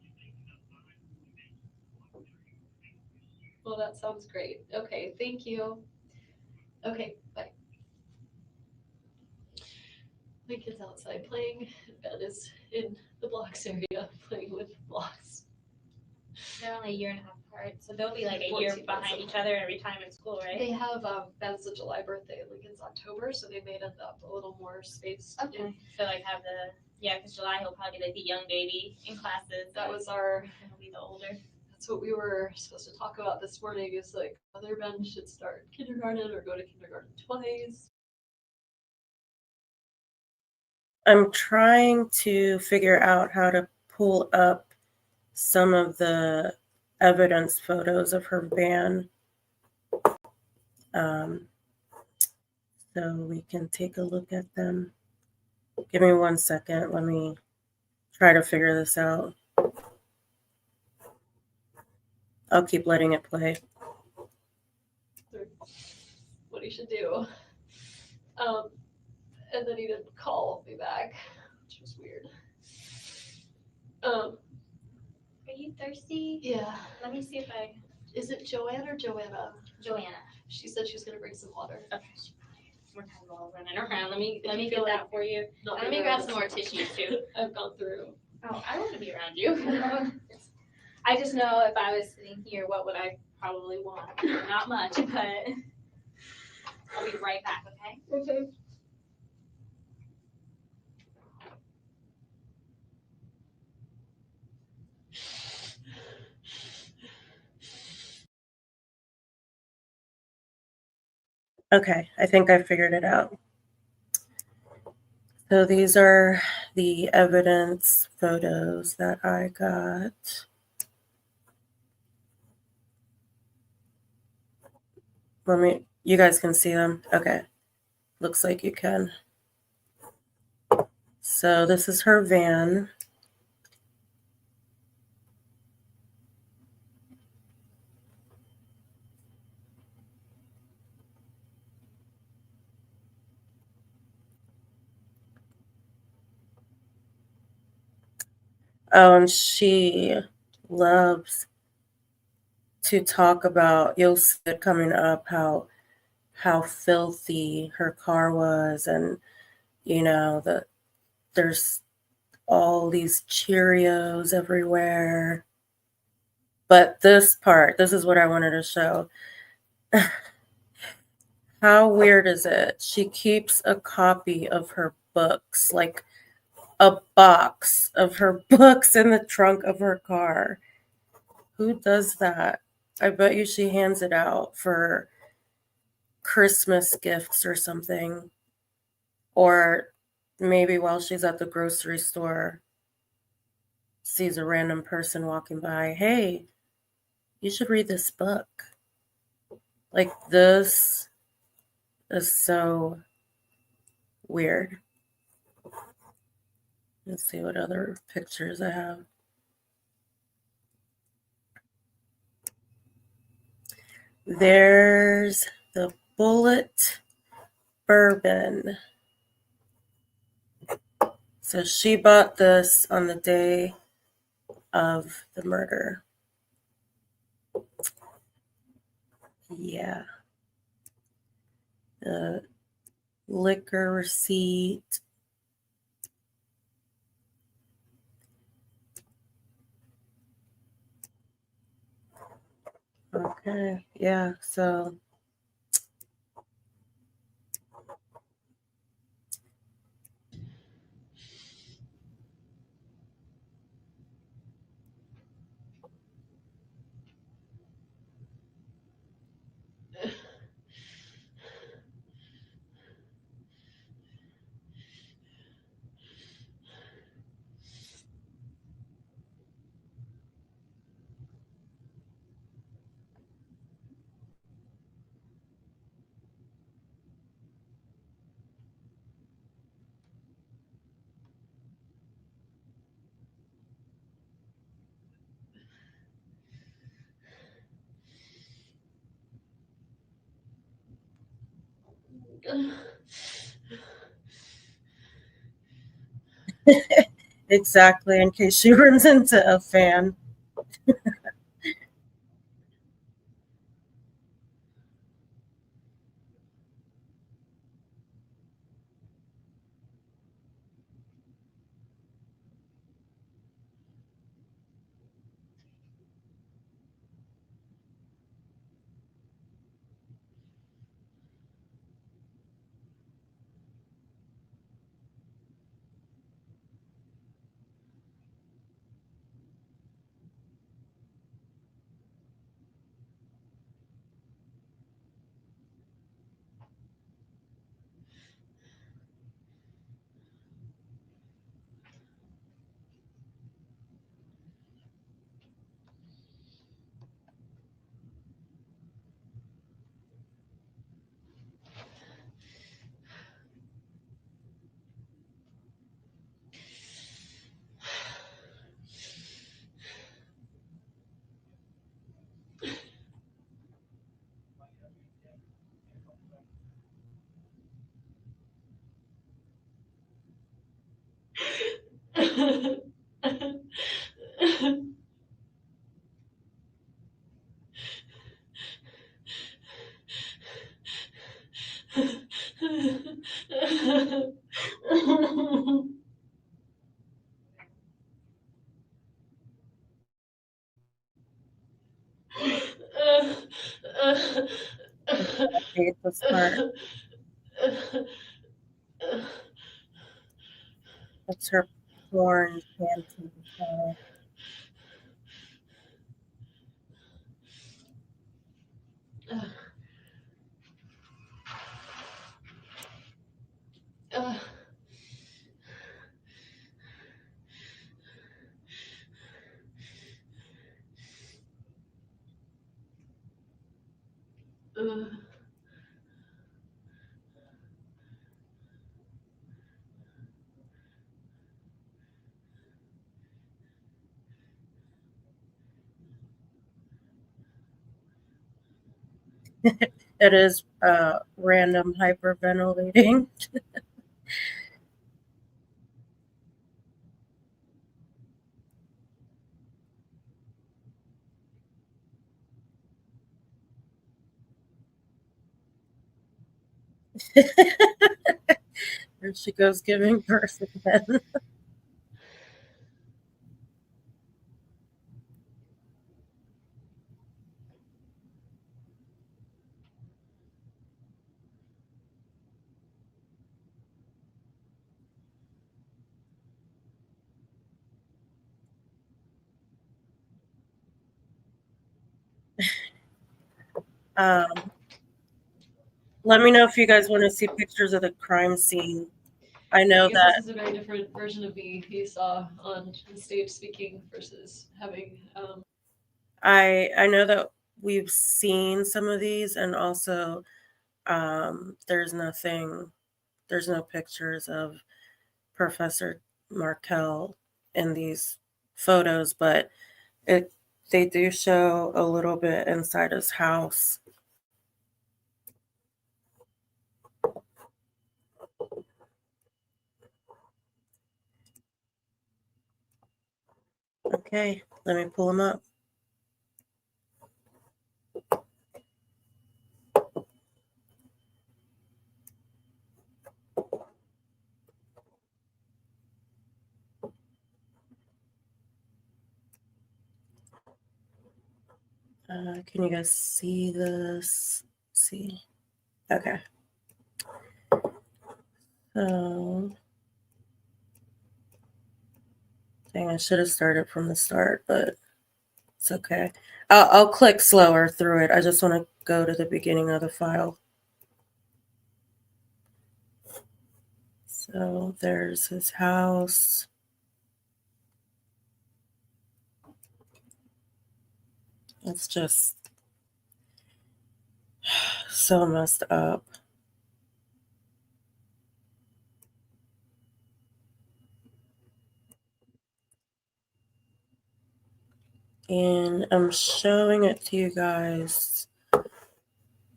Well, that sounds great. Okay. Thank you. Okay. Bye. My kid's outside playing. Ben is in the blocks area playing with blocks. They're only a year and a half apart, so they'll be like a 14 year months behind each other every time in school, right? They have Ben's a July birthday and Lincoln's October, so they made it up a little more space. Okay. So like have because July he'll probably be like the young baby in classes. That was our. He'll be the older. That's what we were supposed to talk about this morning. Is like whether Ben should start kindergarten or go to kindergarten twice. I'm trying to figure out how to pull up some of the evidence photos of her van. So we can take a look at them. Give me 1 second. Let me try to figure this out. I'll keep letting it play. What he should do. And then he didn't call me back, which was weird. Are you thirsty? Yeah. Let me see if I. Is it Joanne or Joanna? Joanna. She said she was gonna bring some water. Okay. We're kind of all running around. Let me you get feel that for you. Not Let me being grab around some more us. tissues too. I've gone through. Oh, I want to be around you. I just know if I was sitting here, what would I probably want? Not much, but I'll be right back, okay? Okay. Okay, I think I figured it out. So these are the evidence photos that I got. You guys can see them? Okay. Looks like you can. So this is her van. Oh, and she loves to talk about, you'll see it coming up, how filthy her car was, and there's all these Cheerios everywhere. But this is what I wanted to show. How weird is it? She keeps a copy of her books, like a box of her books in the trunk of her car. Who does that? I bet you she hands it out for Christmas gifts or something. Or maybe while she's at the grocery store, sees a random person walking by. Hey, you should read this book. Like, this is so weird. Let's see what other pictures I have. There's the Bullet bourbon. So she bought this on the day of the murder. Yeah. The liquor receipt. Okay. Yeah. So exactly, in case she runs into a fan. I hate this part. It's her porn panties. It is random hyperventilating. There she goes giving birth again. Um, let me know if you guys want to see pictures of the crime scene. I know I guess that this is a very different version of me you saw on the stage speaking versus having. I know that we've seen some of these, and also there's no pictures of Professor Markel in these photos, but it they do show a little bit inside his house. Okay, let me pull him up. Can you guys see this? See. Okay. So, dang, I should have started from the start, but it's okay. I'll click slower through it. I just want to go to the beginning of the file. So there's his house. It's just so messed up. And I'm showing it to you guys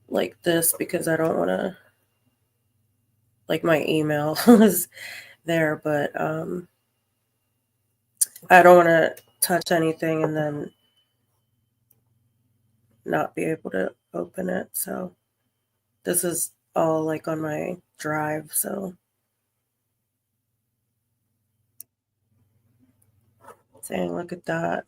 like this because I don't want to, like, my email is there, but I don't want to touch anything and then not be able to open it. So this is all like on my drive. So saying, look at that.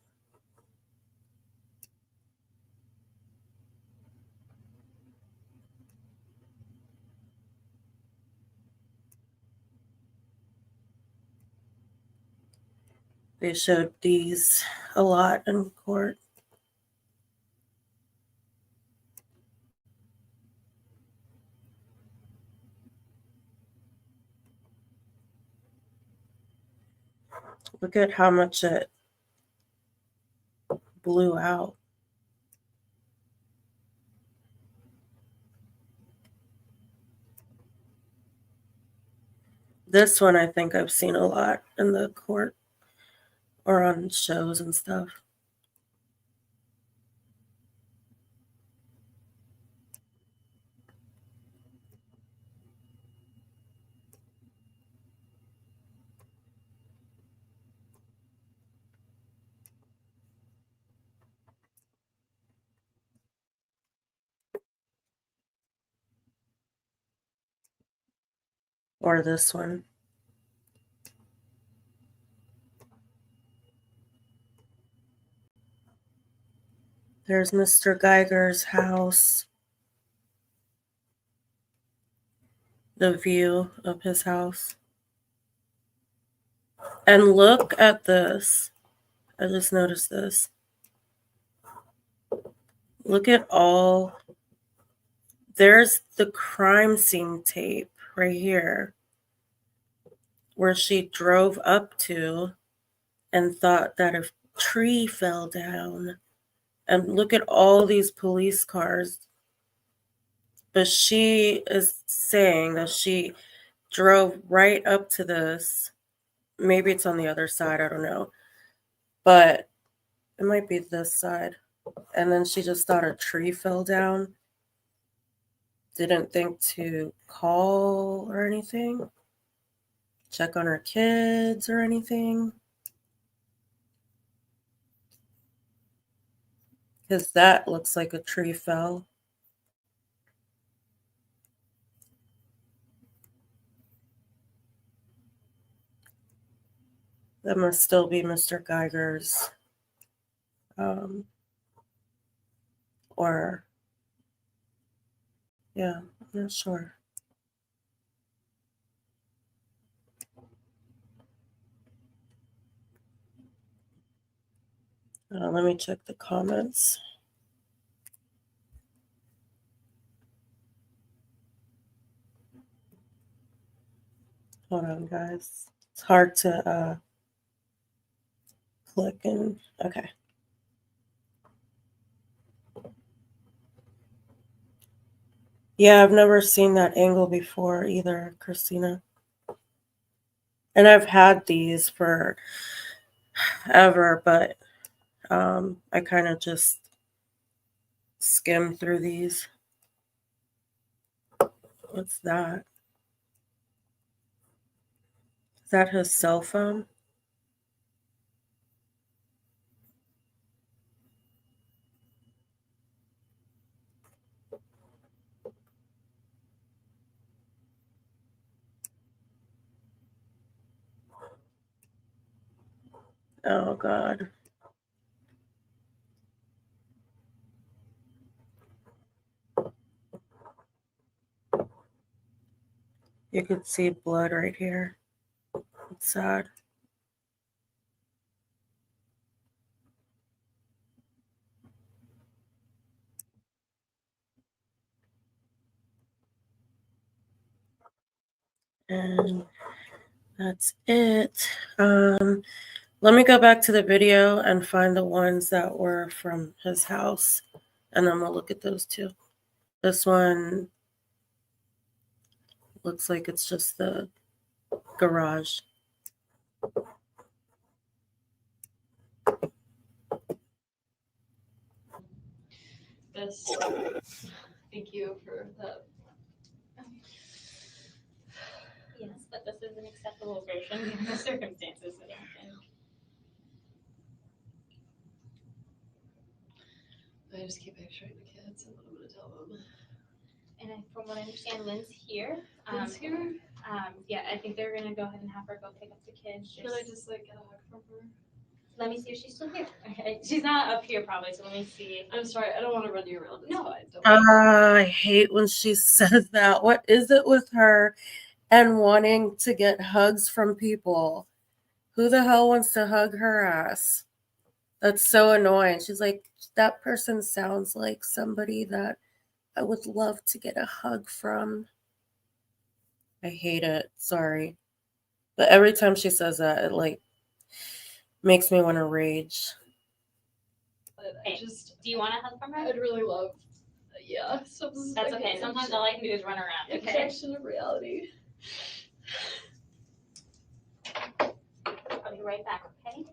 They showed these a lot in court. Look at how much it blew out. This one I think I've seen a lot in the court or on shows and stuff. Or this one. There's Mr. Geiger's house. The view of his house. And look at this. I just noticed this. Look at all. There's the crime scene tape right here where she drove up to and thought that a tree fell down. And look at all these police cars But she is saying that she drove right up to this. Maybe it's on the other side, I don't know. But it might be this side. And then she just thought a tree fell down. Didn't think to call or anything, check on her kids or anything. Because that looks like a tree fell. That must still be Mr. Geiger's. Or, yeah, I'm not sure. Let me check the comments. Hold on, guys. It's hard to click and, okay. Yeah, I've never seen that angle before either, Christina. And I've had these for ever, but I kind of just skim through these. What's that? Is that his cell phone? Oh, God. You could see blood right here. It's sad. And that's it. Let me go back to the video and find the ones that were from his house, and then we'll look at those too. This one looks like it's just the garage. This. Thank you for that. Yes, but this is an acceptable version given the circumstances that happened. I just keep picturing the kids and what I'm gonna tell them. And from what I understand, Lynn's here. Lynn's here? Yeah, I think they're gonna go ahead and have her go pick up the kids. Can I just like get a hug from her? Let me see if she's still here. Okay. She's not up here probably, so let me see. I'm sorry, I don't want to run you around. It's No. fine. Don't I hate when she says that. What is it with her and wanting to get hugs from people? Who the hell wants to hug her ass? That's so annoying. She's like, that person sounds like somebody that I would love to get a hug from. I hate it. Sorry. But every time she says that, it like makes me want to rage. But Hey, do you want a hug from her? I'd really love, yeah. That's okay. Sometimes all I can do is run around. Okay. Injection of reality. I'll be right back. Okay.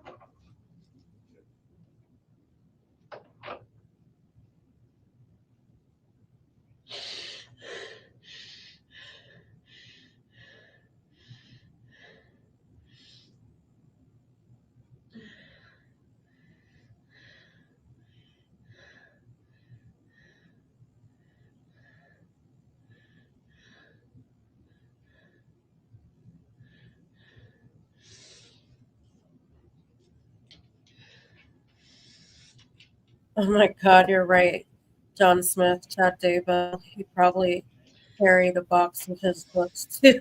Oh my God, you're right. John Smith, Chad Daybell, he probably carried a box of his books too.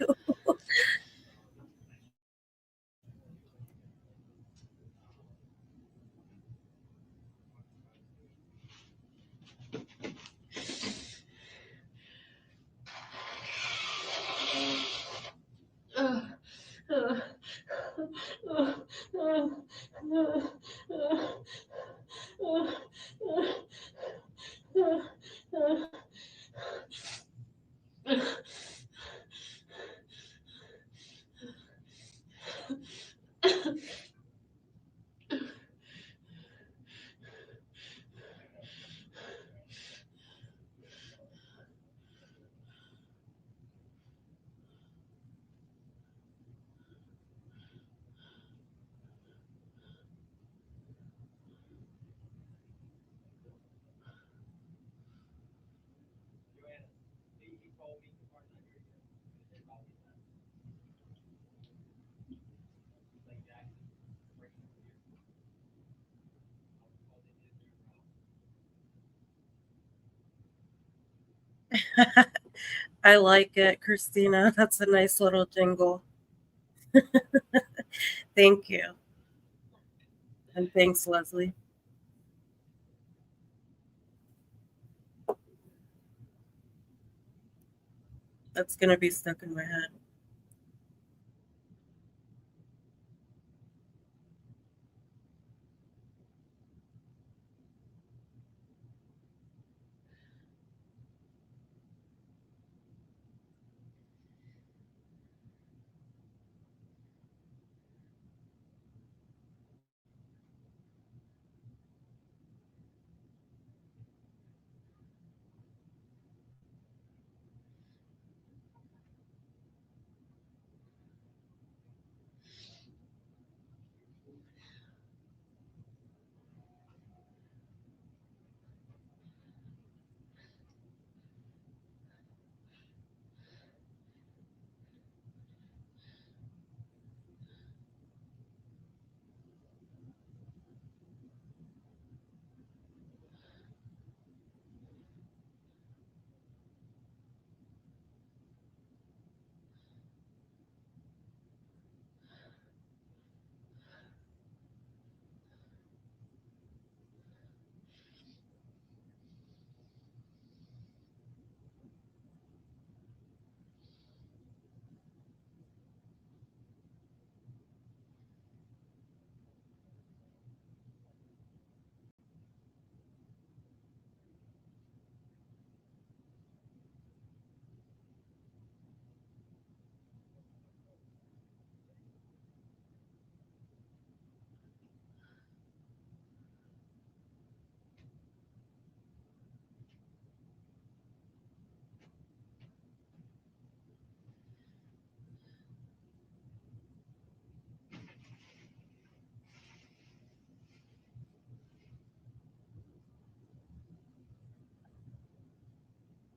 I like it, Christina. That's a nice little jingle. Thank you. And thanks, Leslie. That's going to be stuck in my head.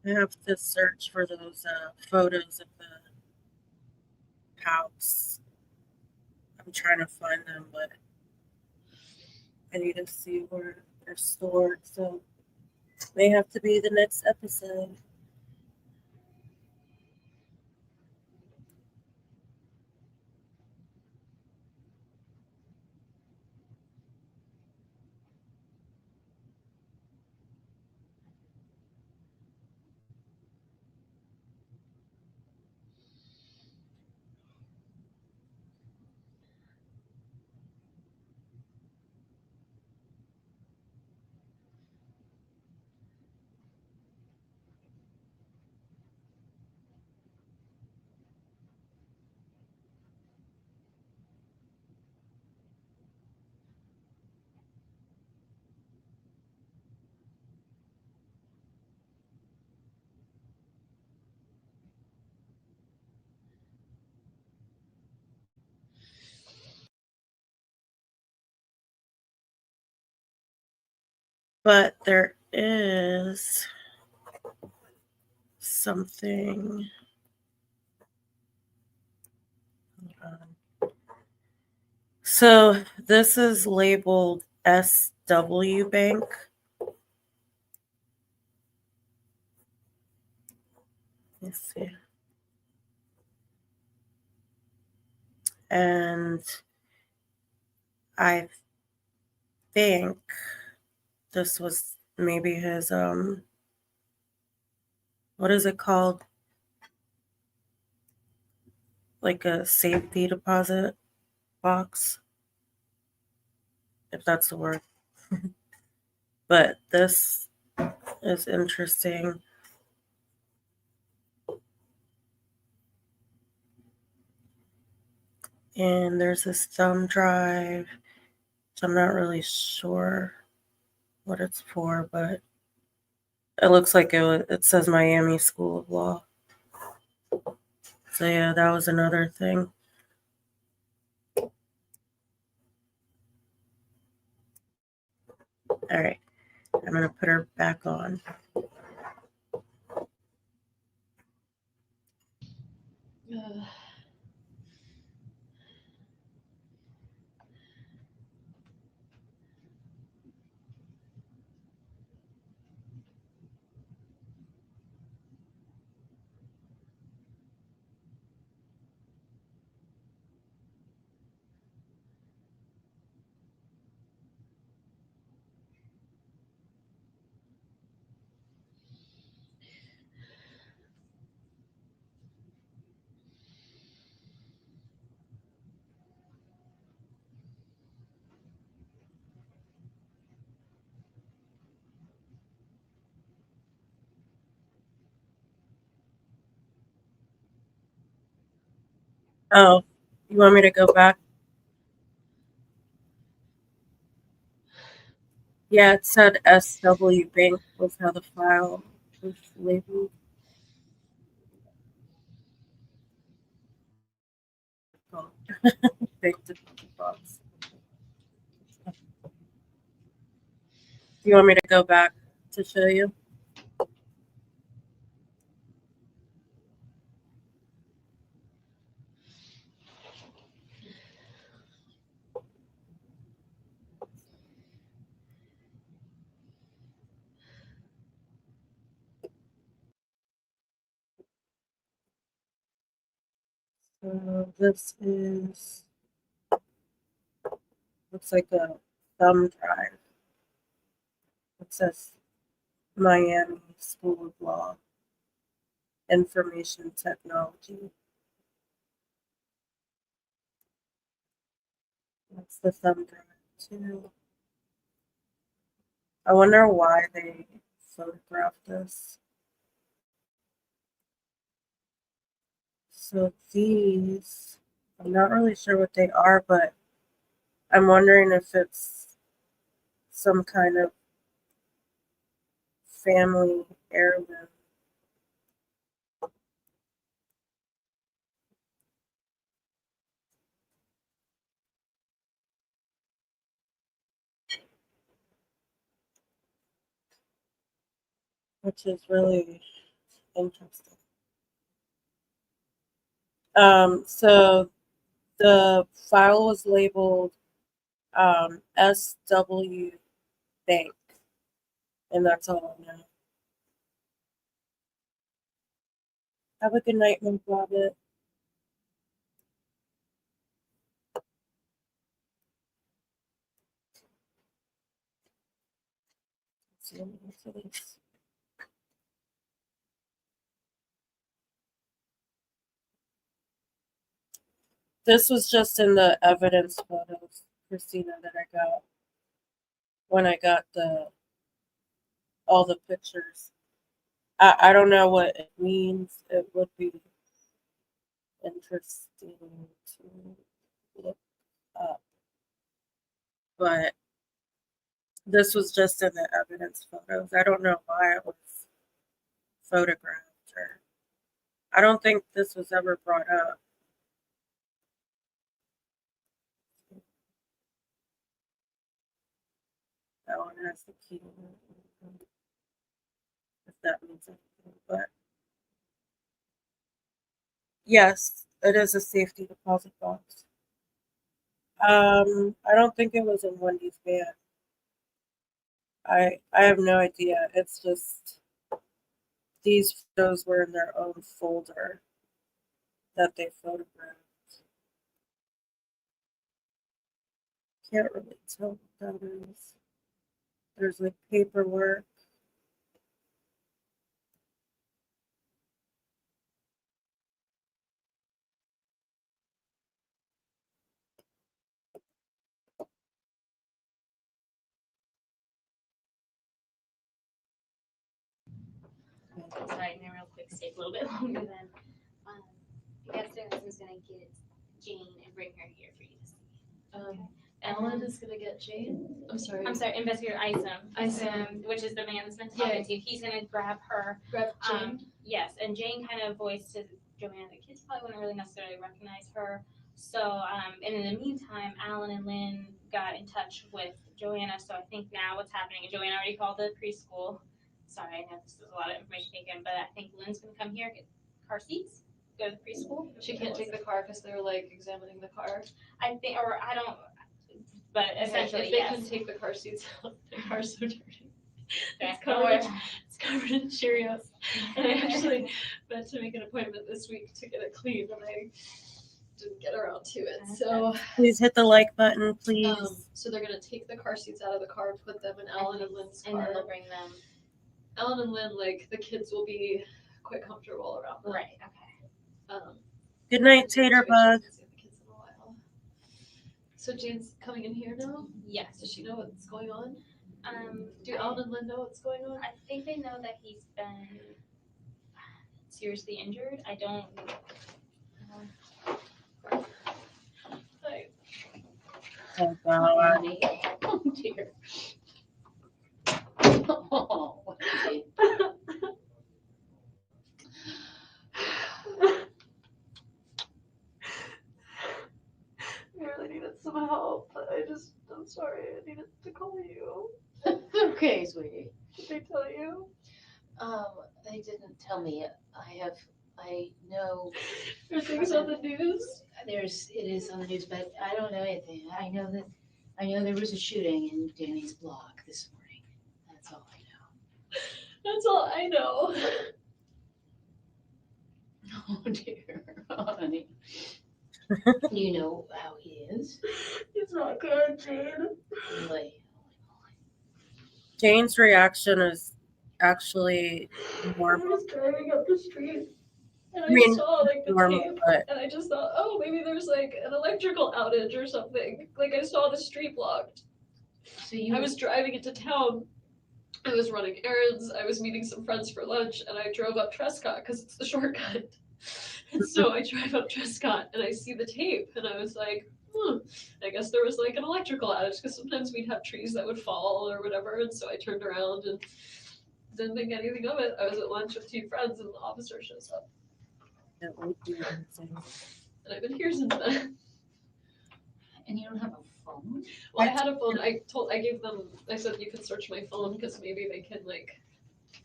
I have to search for those photos of the house. I'm trying to find them, but I need to see where they're stored. So may have to be the next episode. But there is something. So this is labeled SW Bank. Let's see. And I think this was maybe his what is it called? Like a safety deposit box, if that's the word. But this is interesting. And there's this thumb drive. So I'm not really sure what it's for, but it looks like it says Miami School of Law. So yeah, that was another thing. All right, I'm gonna put her back on. Oh, you want me to go back? Yeah, it said SW Bank was how the file was labeled. Oh, Bank deposit box. Do you want me to go back to show you? So this is looks like a thumb drive. It says Miami School of Law, Information Technology. That's the thumb drive too. I wonder why they photographed this. So these, I'm not really sure what they are, but I'm wondering if it's some kind of family heirloom. Which is really interesting. So the file was labeled SW Bank, and that's all I know. Have a good night, Miss Robert. Let's see what else it is. This was just in the evidence photos, Christina, that I got when I got all the pictures. I don't know what it means. It would be interesting to look up, but this was just in the evidence photos. I don't know why it was photographed, or I don't think this was ever brought up. That one has the key, if that means anything. But yes, it is a safety deposit box. I don't think it was in Wendy's van. I have no idea. It's just these photos were in their own folder that they photographed. Can't really tell what that is. There's like paperwork. Sorry, my real quick stay a little bit longer than Augusta is gonna get Jane and bring her here for you to see. Alan is gonna get Jane. I'm sorry. Investigator Isom, which is the man that's been talking to you. He's gonna grab her. Grab Jane. Yes, and Jane kind of voiced to Joanna the kids probably wouldn't really necessarily recognize her. So, and in the meantime, Alan and Lynn got in touch with Joanna. So I think now what's happening is Joanna already called the preschool. Sorry, I know this is a lot of information taken, but I think Lynn's gonna come here, get car seats, go to the preschool. She can't take the car because they're like examining the car. I think, or I don't, but essentially, if they yes. can take the car seats out, their car's so dirty. Okay, It's covered in Cheerios. And I actually meant to make an appointment this week to get it cleaned, and I didn't get around to it. So, Please hit the like button, please. so they're gonna take the car seats out of the car, put them in Alan and Lynn's And then car. they'll bring them. Alan and Lynn, like the kids will be quite comfortable around them. Right, okay. Good night, Tater Bug. So Jane's coming in here now? Yes. Does she know what's going on? Do I- Alan and Lynn know what's going on? I think they know that he's been seriously injured. I don't. Like, Oh, God. Annie. Oh, dear. Oh, Wendy. I really needed some help. I'm sorry, I needed to call you. Okay, sweetie. Did they tell you? They didn't tell me. I know Are things on the news? it is on the news, but I don't know anything. I know there was a shooting in Danny's block this morning. That's all I That's all I know. know. Oh dear, honey. You know how he is? It's not good, Jane. Really? Jane's reaction is actually I normal. was driving up the street and I mean, saw like the normal, tape but and I just thought, oh, maybe there's like an electrical outage or something. Like I saw the street blocked. So you I was driving into town. I was running errands. I was meeting some friends for lunch and I drove up Trescott because it's the shortcut. And so I drive up Trescott and I see the tape and I was like, I guess there was like an electrical outage because sometimes we'd have trees that would fall or whatever. And so I turned around and didn't think anything of it. I was at lunch with two friends and the officer shows up. it would be insane. And I've been here since then. and you don't have a phone? Well, I had a phone. I gave them, I said you can search my phone because maybe they can like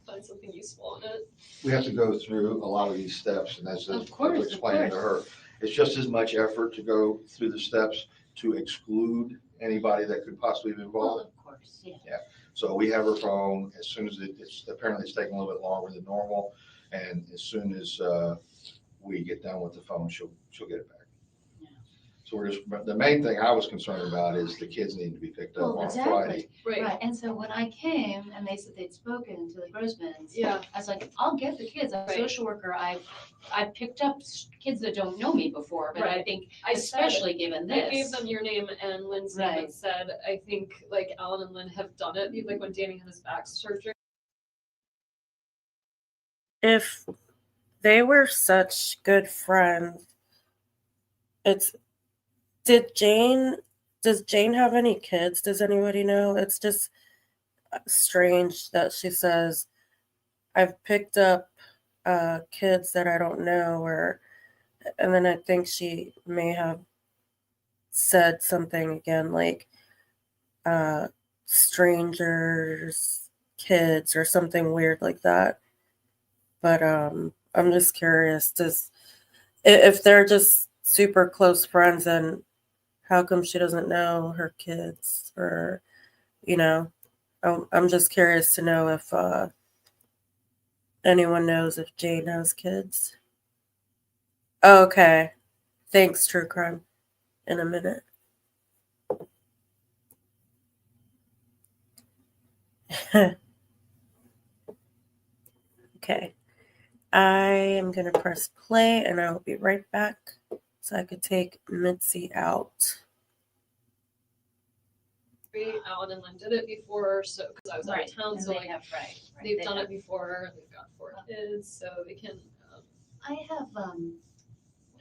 find something useful on it. We have to go through a lot of these steps, and that's Of as course, I explained to her. It's just as much effort to go through the steps to exclude anybody that could possibly be Well, involved. of course, yeah. So we have her phone, as soon as it's taking a little bit longer than normal, and as soon as we get done with the phone, she'll get it back. Yeah. So but the main thing I was concerned about is the kids need to be picked up Well, on exactly. Friday. Right, and so when I came and they said they'd spoken to the Grossmans, Yeah. I was like, I'll get the kids. I'm a Right. social worker. I've picked up kids that don't know me before, but I Right. think I especially given this. I gave them your name and Lynn's name and Right. said, I think like Alan and Lynn have done it. Like when Danny had his back surgery. If they were such good friends, does Jane have any kids? Does anybody know? It's just strange that she says, I've picked up kids that I don't know, and then I think she may have said something again like strangers, kids, or something weird like that. But I'm just curious, if they're just super close friends, then how come she doesn't know her kids? Or, I'm just curious to know if anyone knows if Jane has kids. Okay. Thanks, True Crime. In a minute. Okay. I am going to press play and I will be right back so I could take Mitzi out. Alan and Lynn did it before, so because I was out of town, and so they like have, they've done it before. They've got 4 kids, so they can. I have,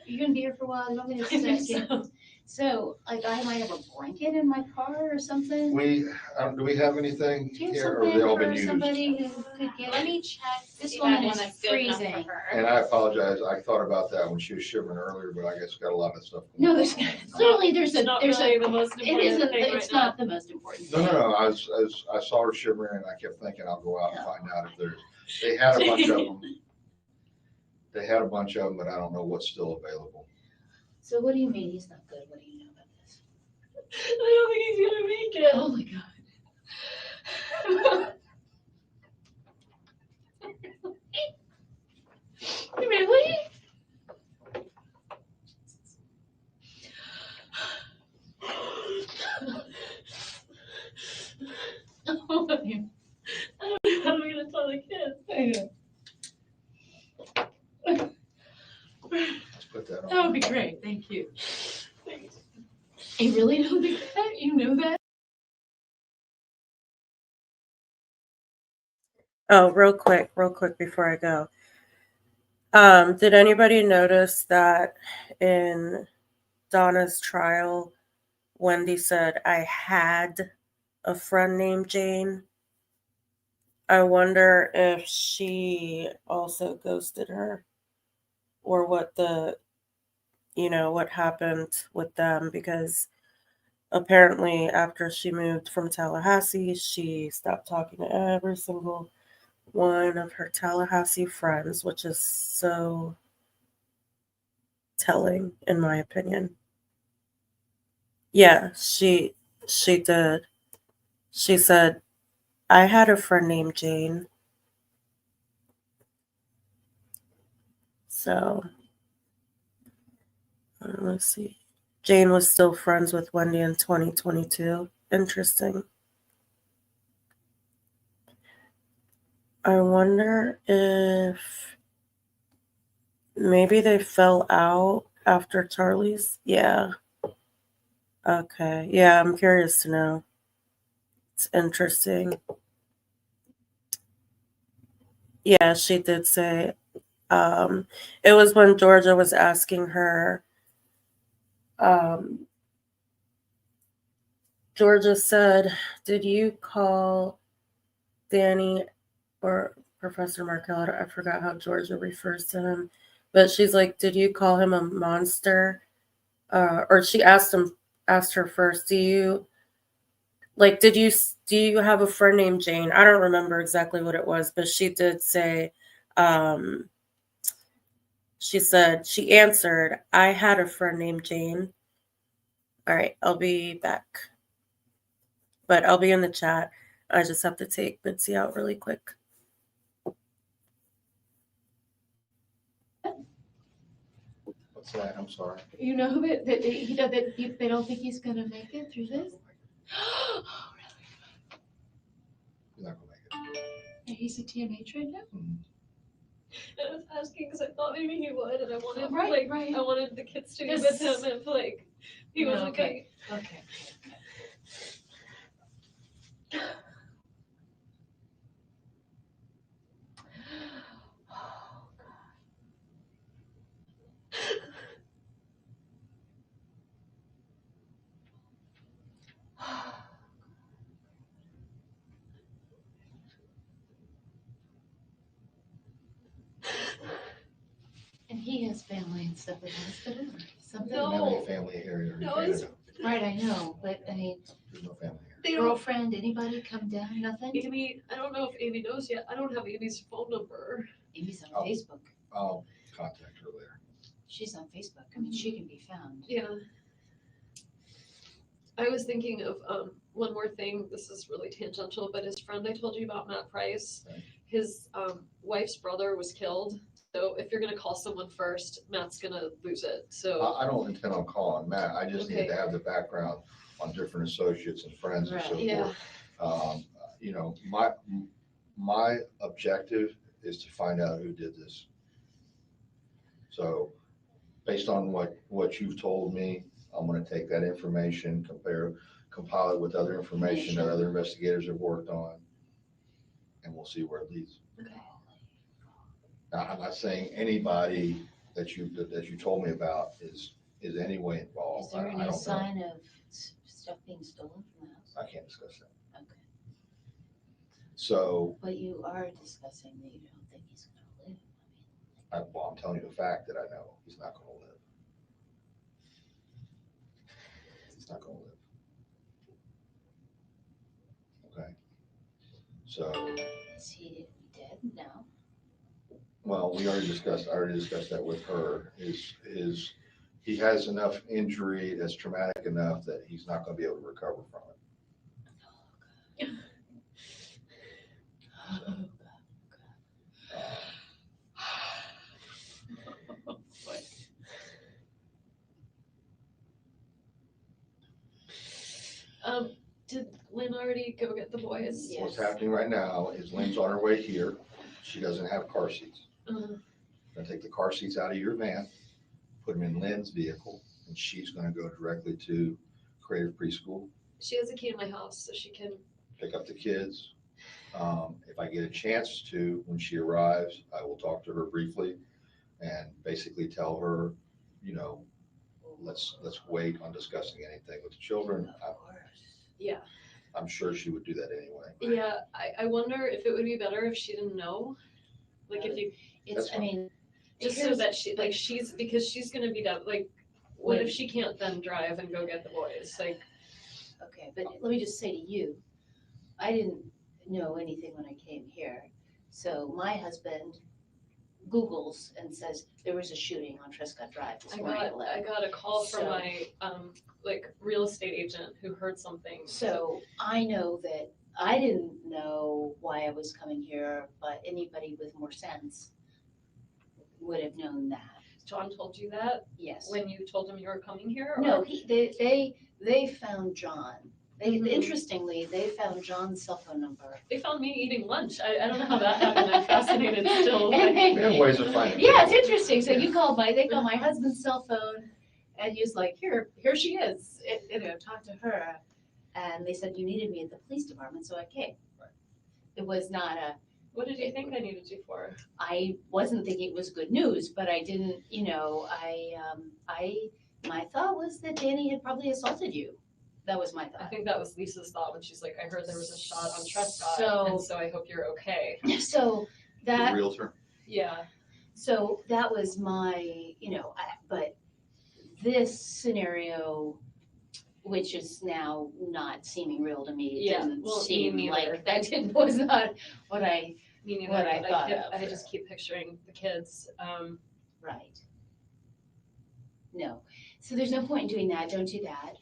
you gonna be here for a while? You want me to I think sit? so. So, like, I might have a blanket in my car or something. Do we have anything Do you have here, or have they all something been for used? somebody who could get Let it? me check. This see if I woman have is that's good enough for freezing. her. And I apologize, I thought about that when she was shivering earlier, but I guess got a lot of stuff. No, going there's on. clearly there's It's not there's really the most it important isn't, thing it's right now. not the most important No, thing. no, I saw her shivering and I kept thinking I'll go out and find out if they had a bunch of them. They had a bunch of them, but I don't know what's still available. So what do you mean he's not good? What do you know about this? I don't think he's gonna make it. Oh my God. Really? Oh, yeah. I don't know how I'm gonna tell the kids. I know. Let's put that on. That would be great. Thank you. Thanks. You really don't think that? You know that? Oh, real quick before I go. Did anybody notice that in Donna's trial, Wendi said, I had a friend named Jane. I wonder if she also ghosted her or what what happened with them, because apparently after she moved from Tallahassee, she stopped talking to every single one of her Tallahassee friends, which is so telling in my opinion. Yeah, she did. She said, I had a friend named Jane. So, let's see. Jane was still friends with Wendi in 2022. Interesting. I wonder if maybe they fell out after Charlie's. Yeah. Okay. Yeah, I'm curious to know. It's interesting. Yeah, she did say it was when Georgia was asking her. Um, Georgia said, did you call Danny or Professor Markel? I forgot how Georgia refers to him. But she's like, did you call him a monster? Or she asked her first, do you have a friend named Jane? I don't remember exactly what it was, but she did say, um, she said, she answered, I had a friend named Jane. All right, I'll be back. But I'll be in the chat. I just have to take Bitsy out really quick. What's that? I'm sorry. You know that they don't think he's gonna make it through this? You're not gonna make And he's a TMH right now? it. And I was asking because I thought maybe he would, and I wanted Right. I wanted the kids to be with This- him if he was okay. Okay. And he has family and stuff that has to do something. We don't have any No. family here in No, Canada. Right, I know, but I mean, There's no family here. They don't. girlfriend, anybody come down, nothing? Amy, I don't know if Amy knows yet. I don't have Amy's phone number. Amy's on Oh. Facebook. I'll contact her later. She's on Facebook. I mean, she can be found. Yeah. I was thinking of one more thing. This is really tangential, but his friend I told you about, Matt Price, Okay. his wife's brother was killed. So if you're gonna call someone first, Matt's gonna lose it. So I don't intend on calling Matt. I just need Okay. to have the background on different associates and friends and so Right. Yeah. forth. You know, my objective is to find out who did this. So based on what you've told me, I'm gonna take that information, compile it with other information that other investigators have worked on, and we'll see where it leads. Okay. Now, I'm not saying anybody that you told me about is any way Is involved. there I any don't know. sign of stuff being stolen from the house? I can't discuss that. Okay. So, But you are discussing that you don't think he's gonna live. I'm telling you a fact that I know he's not gonna live. He's not gonna live. Okay. So, Is he dead? No. well, I already discussed that with her. He has enough injury that's traumatic enough that he's not gonna be able to recover from it. Did Lynn already go get the boys? Yes. What's happening right now is Lynn's on her way here. She doesn't have car seats. Gonna take the car seats out of your van, put them in Lynn's vehicle, and she's gonna go directly to Creative Preschool, She has a key to my house, so she can. pick up the kids. If I get a chance to, when she arrives, I will talk to her briefly and basically tell her, you know, let's wait on discussing anything with the children. Yeah. I'm sure she would do that anyway. Yeah, I wonder if it would be better if she didn't know. Like if you, It's, I mean, just so here's- that she, like because she's gonna be done, like, what if she can't then drive and go get the boys? Like, okay, but let me just say to you, I didn't know anything when I came here. So my husband Googles and says there was a shooting on Trescott Drive this morning at 11. I got a call from So- my, like, real estate agent who heard something. So I know that I didn't know why I was coming here, but anybody with more sense would have known that, John told you that yes. when you told him you were coming here? Or? No, they found John. Mhm. Interestingly, they found John's cell phone number. They found me eating lunch. I don't know how that happened. I'm fascinated still. And We they- have ways of finding. Yeah, it's interesting. So they called my husband's cell phone and he was like, here she is. Talk to her. And they said, you needed me at the police department, so I came. Right. It was not What did you think I needed you for? I wasn't thinking it was good news, but I didn't, my thought was that Danny had probably assaulted you. That was my I thought. think that was Lisa's thought when she's like, I heard there was a shot on Trescott, So- and so I hope you're okay. So The that, realtor. Yeah. so that was my, but this scenario, which is now not seeming real to me, Yeah, didn't well, me seem neither. like, was not what I, Me neither. What I but thought keep- of. I just keep picturing the kids. right. No, so there's no point in doing that, don't do that.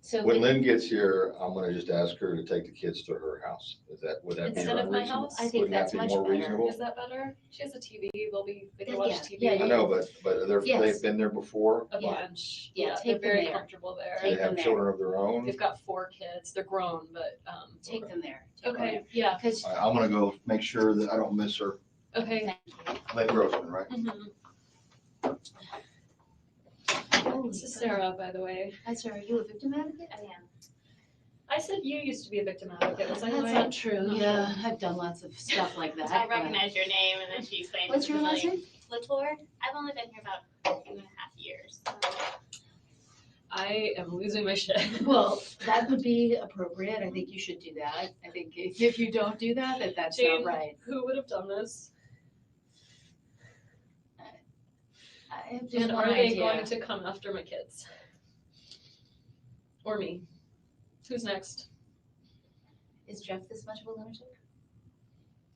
So When with- Lynn gets here, I'm gonna just ask her to take the kids to her house. Would that be Instead of my reasonable? house? I think Wouldn't that that's be much more better. reasonable? Is that better? She has a TV. They can Yeah, watch TV. yeah, I know, but Yes. they've been there before. A Yeah. bunch. Yeah, they're take them very there. comfortable there. They Take them have there. children of their own. They've got 4 kids. They're grown, but take them there. Take them okay. Yeah. there. 'Cause- I'm gonna go make sure that I don't miss her. Okay. Lynn Grossman, right? Mhm. Oh, This is Sarah, by the way. Hi, Sarah, are you a victim advocate? I am. I said you used to be a victim advocate. Was I That's right? not true, Not yeah, I've done lots of stuff like that. I but- recognize your name and then she explained. What's your last name? Latour. I've only been here about 2.5 years. I am losing my shit. Well, that would be appropriate, I think you should do that. I think if you don't do that, that's not Jane, right. who would have done this? I have just And one are they idea. going to come after my kids? Or me? Who's next? Is Jeff this much of a lunatic?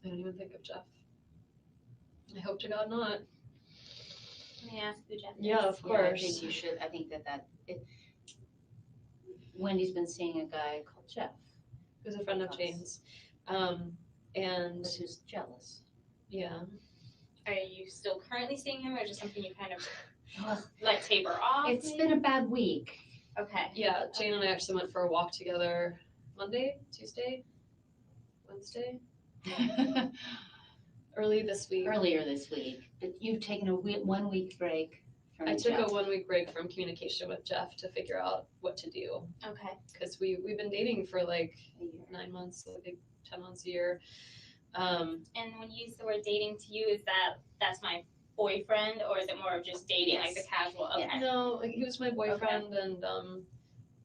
I don't even think of Jeff. I hope to God not. May I ask who Jeff is? Yeah, of Yeah, I course. think you should, I think Wendy's been seeing a guy called Jeff, Who's a friend of Jane's. And who's jealous. yeah, Are you still currently seeing him, or just something you kind of Well, like taper off? it's maybe? been a bad week. Okay. yeah. Jane and I actually went for a walk together Monday, Tuesday, Wednesday, early this week. Earlier this week, but you've taken a 1 week break from I took Jeff. a 1 week break from communication with Jeff to figure out what to do. Okay. Because we've been dating for like A year. 9 months, like 10 months a year. And when you use the word dating to you, that's my boyfriend, or is it more of just dating, like the Yes. casual? Okay. Yeah. No, like he was my boyfriend and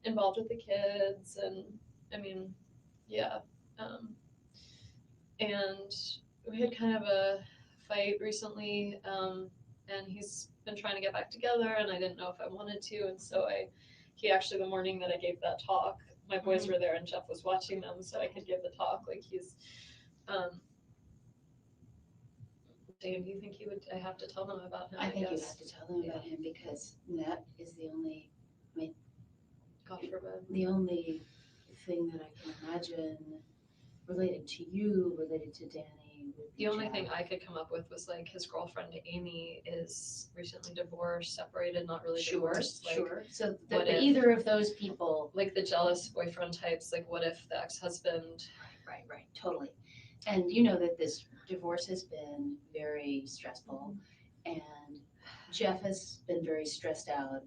involved with the kids, and I mean, yeah. And we had kind of a fight recently, and he's been trying to get back together, and I didn't know if I wanted to, and so he actually, the morning that I gave that talk, my boys were there and Jeff was watching them, so I could give the talk. Like he's, Dave, do you think I have to tell them about him? I think you guess. have to tell them about him because that is the only God forbid. thing that I can imagine related to you, related to Danny. would be The only Jeff. thing I could come up with was like his girlfriend Amy is recently divorced, separated, not really Sure, divorced. Like, sure. So what but if- either of those people, like the jealous boyfriend types. Like, what if the ex-husband? right, totally. And you know that this divorce has been very stressful, and Jeff has been very stressed out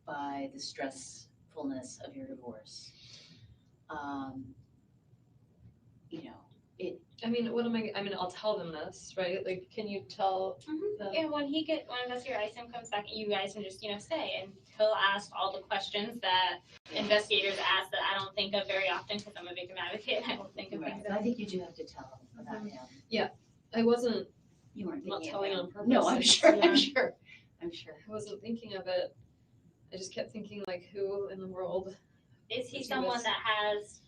by the stressfulness of your divorce. You know, I mean, I'll tell them this, right? Like, can you tell them? And when investigator Isom comes back, you guys can just, say, and he'll ask all the questions that investigators ask that I don't think of very often because I'm a victim advocate and I don't think of Right, things. but I think you do have to tell them about him. I wasn't You weren't not thinking telling of on him. purpose. No, I'm sure, Yeah. I'm sure. I wasn't thinking of it. I just kept thinking, like, who in the world? Is he Which he someone was- that has,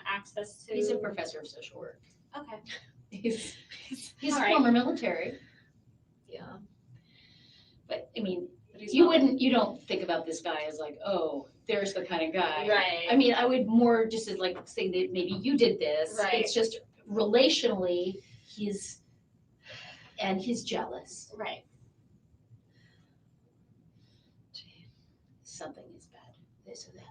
access to? He's a professor of social work. Okay. He's All a right. former military, Yeah. but I mean, But he's you not- you don't think about this guy as like, oh, there's the kind of guy. Right. I mean, I would more just as like say that maybe you did this. Right. It's just relationally, he's jealous. Right. Something is bad, this or that.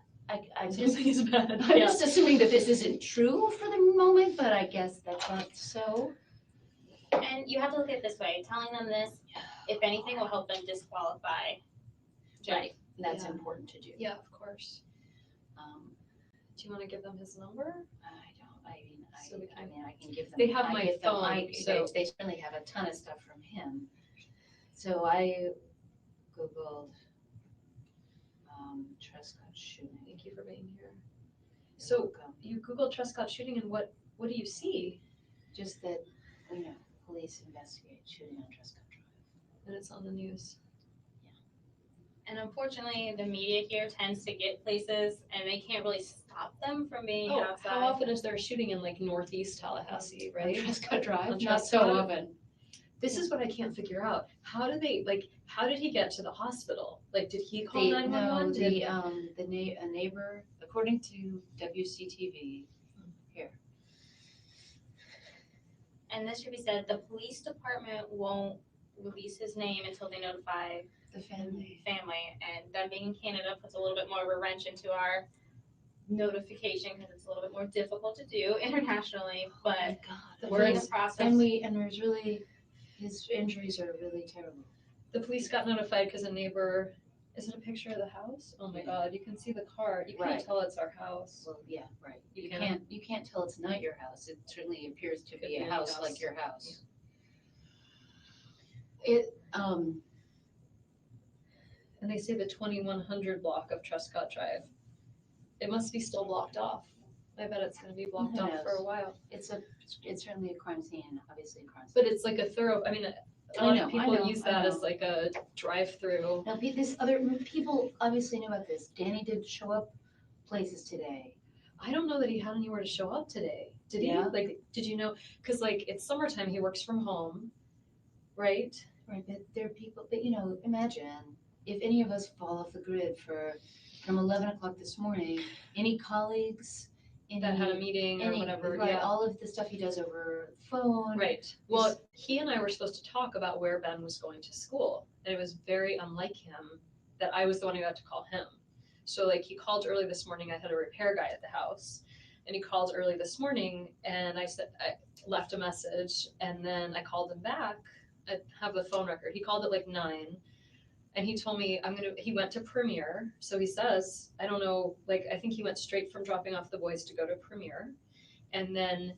I'm just, Something is bad. I'm Yeah. just assuming that this isn't true for the moment, but I guess that's not so. And you have to look at it this way. Telling them this, if anything, will help them disqualify Jenny. Right, that's Yeah. important to do. Yeah, of course. Do you want to give them his number? So we can- I can give them. They have I my give them- phone, so- They certainly have a ton of stuff from him. So I Googled, Trescott shooting. Thank you for being here. You're So welcome. you Googled Trescott shooting, and what do you see? Just that, police investigate shooting on Trescott Drive. And it's on the news. And unfortunately, the media here tends to get places and they can't really stop them from being Oh, outside. how often is there a shooting in like northeast Tallahassee, On right? Trescott Drive, On not so Trescott? often. This is what I can't figure out. How did he get to the hospital? Like, did he call 911? A neighbor, according to WCTV, here. And this should be said, the police department won't release his name until they notify The family. family. And them being in Canada puts a little bit more of a wrench into our notification because it's a little bit more difficult to do internationally. But Oh my God, we're in the process. and there's really, his injuries are really terrible. The police got notified because a neighbor. Is it a picture of the house? Oh my God! You can see the car. You can't Right. tell it's our house. Well, yeah, right. You You can't tell it's not your house. It certainly appears to Could be be a any house house. like your house. And they say the 2100 block of Trescott Drive. It must be still blocked off. I bet it's going to be blocked Who off for a knows? while. It's certainly a crime scene, obviously a crime scene. But it's like a thorough. I mean, a I lot know, of people I use know. that as like a drive-through. Now, this other people obviously knew about this. Danny did show up places today. I don't know that he had anywhere to show up today. Did he? Yeah. Like, did you know? Because like it's summertime, he works from home, right? Right, but there are people, but imagine if any of us fall off the grid from 11 o'clock this morning, any colleagues, That had a meeting or whatever. Right, Yeah. all of the stuff he does over phone. Right. Well, he and I were supposed to talk about where Ben was going to school, and it was very unlike him that I was the one who had to call him. So like he called early this morning. I had a repair guy at the house, and he called early this morning, and I left a message, and then I called him back. I have the phone record. He called at like 9, and he told me he went to Premiere. So he says, I don't know, like I think he went straight from dropping off the boys to go to Premiere, and then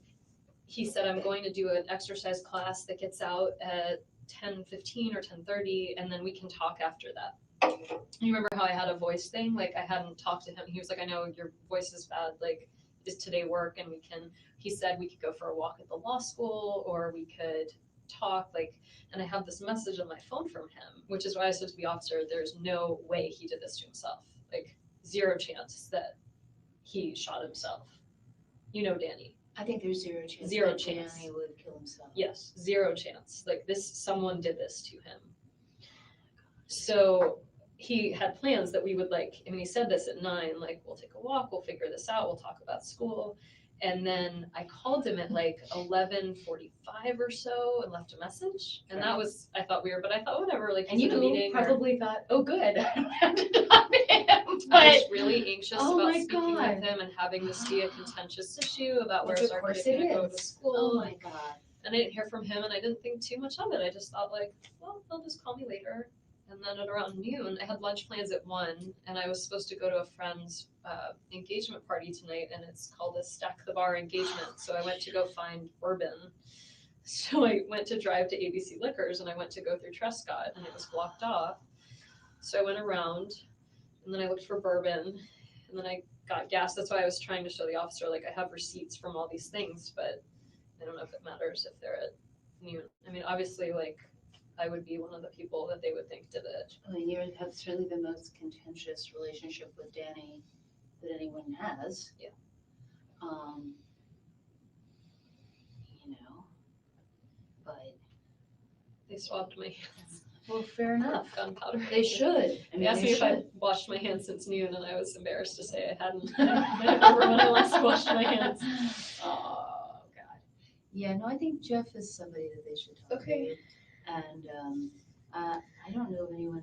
he said, I'm going to do an exercise class that gets out at 10:15 or 10:30, and then we can talk after that. You remember how I had a voice thing? Like I hadn't talked to him. He was like, I know your voice is bad. Like, does today work? And he said we could go for a walk at the law school, or we could talk. Like, and I have this message on my phone from him, which is why I said to the officer, there's no way he did this to himself. Like 0 chance that he shot himself. Danny. I think there's 0 chance. 0 that chance. Danny would kill himself. Yes, 0 chance. Like someone did this to him. So he had plans that we would he said this at 9, like, we'll take a walk, we'll figure this out, we'll talk about school. And then I called him at 11:45 or so and left a message. And that was, I thought weird, but I thought whatever, like And he's you in a meeting. probably thought, oh, good. I don't have to talk to him. I But was really anxious Oh about my speaking God. with him and having this be a contentious issue about where Which of our course kid is it going to go to is. school. oh my God. And I didn't hear from him, and I didn't think too much of it. I just thought, well, they'll just call me later. And then at around noon, I had lunch plans at 1, and I was supposed to go to a friend's engagement party tonight, and it's called a Stack the Bar engagement. So I went to go find bourbon. So I went to drive to ABC Liquors, and I went to go through Trescott, and it was blocked off. So I went around, and then I looked for bourbon, and then I got gas. That's why I was trying to show the officer, like, I have receipts from all these things, but I don't know if it matters if they're at noon. I mean, obviously, like, I would be one of the people that they would think did it. I mean, you have certainly the most contentious relationship with Danny that anyone has. Yeah. You know, but They swabbed my hands. well, fair enough. Gunpowder. They should. I They mean, asked they me if should. I'd washed my hands since noon, and I was embarrassed to say I hadn't. I don't remember when I last washed my hands. Oh God. Yeah, no, I think Jeff is somebody that they should talk Okay. to. And I don't know of anyone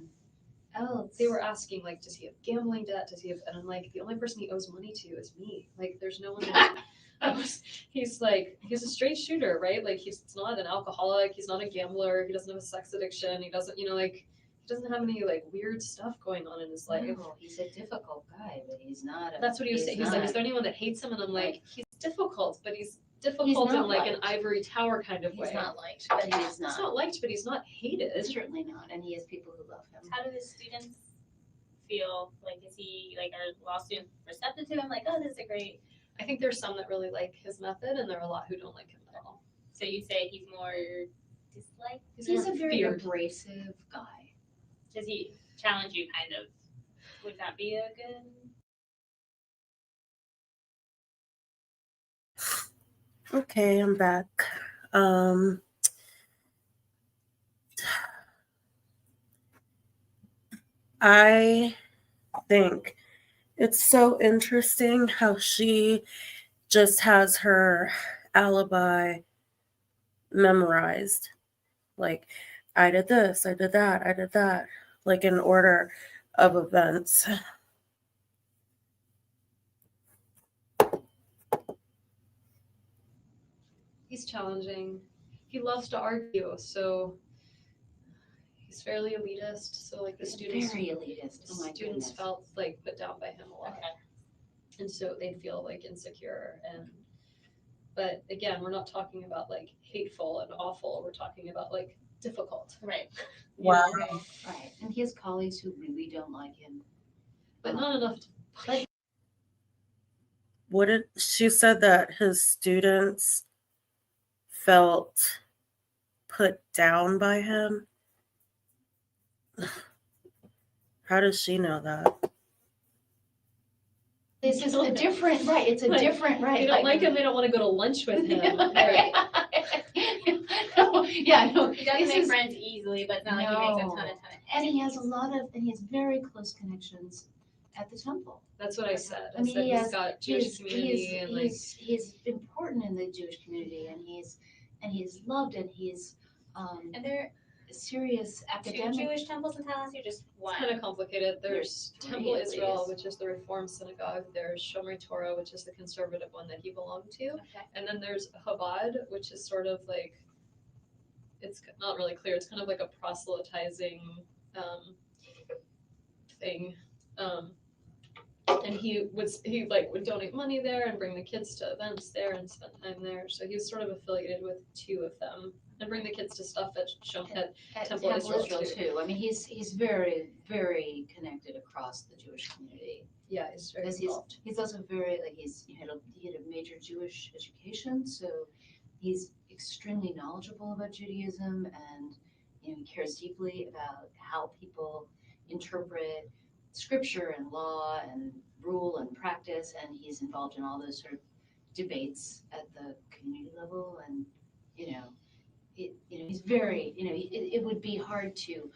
else. They were asking, like, does he have gambling debt? Does he have? And I'm like, the only person he owes money to is me. Like, there's no one that he's like, he's a straight shooter, right? Like, he's not an alcoholic. He's not a gambler. He doesn't have a sex addiction. He doesn't, like, he doesn't have any, like, weird stuff going on in his life. No, he's a difficult guy, but he's not. That's what he was saying. He's like, is there anyone that hates him? And I'm like, he's difficult, but he's difficult in, like, an ivory tower kind of way. He's not liked, but he is He's not liked, but he's not hated. Certainly not, and he has people who love him. How do the students feel? Like, is he, like, are law students receptive to him? Like, oh, this is a great. I think there's some that really like his method, and there are a lot who don't like him at all. So you say he's more disliked? He's more a very feared. abrasive guy. Does he challenge you, kind of? Would that be a good? Okay, I'm back. I think it's so interesting how she just has her alibi memorized. Like, I did this, I did that, I did that, like in order of events. He's challenging. He loves to argue, so he's fairly elitist. So, like, the students, Very elitist. the Oh my students goodness. felt like put down by him a lot, and so they'd feel like insecure. But again, we're not talking about like hateful and awful. We're talking about like difficult. Right. Wow. Right, and he has colleagues who really don't like him. But not enough to. What did she said that his students felt put down by him? How does she know that? This is a different, right, it's a Like, different, right. They don't like him. They don't want to go to lunch with him. Right. No, yeah, no. He doesn't this make is- friends easily, but it's not like he makes a ton of And he has and he has very close connections at the temple. That's what I said. I mean, said he he's has- got Jewish community and like. He's important in the Jewish community, and he's loved, and he's And there serious are two academic. Jewish temples in Tallahassee, or just one? It's kind of complicated. There's There's Temple three, at Israel, least. which is the Reform synagogue. There's Shomer Torah, which is the conservative one that he belonged to. Okay. And then there's Chabad, which is sort of like, it's not really clear. It's kind of like a proselytizing thing. And he would donate money there and bring the kids to events there and spend time there. So he was sort of affiliated with two of them and bring the kids to stuff at At Temple Israel, too. I mean, he's very, very connected across the Jewish community. Yeah, he's very Because involved. he's also very, like, he had a major Jewish education, so he's extremely knowledgeable about Judaism, and, he cares deeply about how people interpret scripture and law and rule and practice, and he's involved in all those sort of debates at the community level, and, he's very, it would be hard to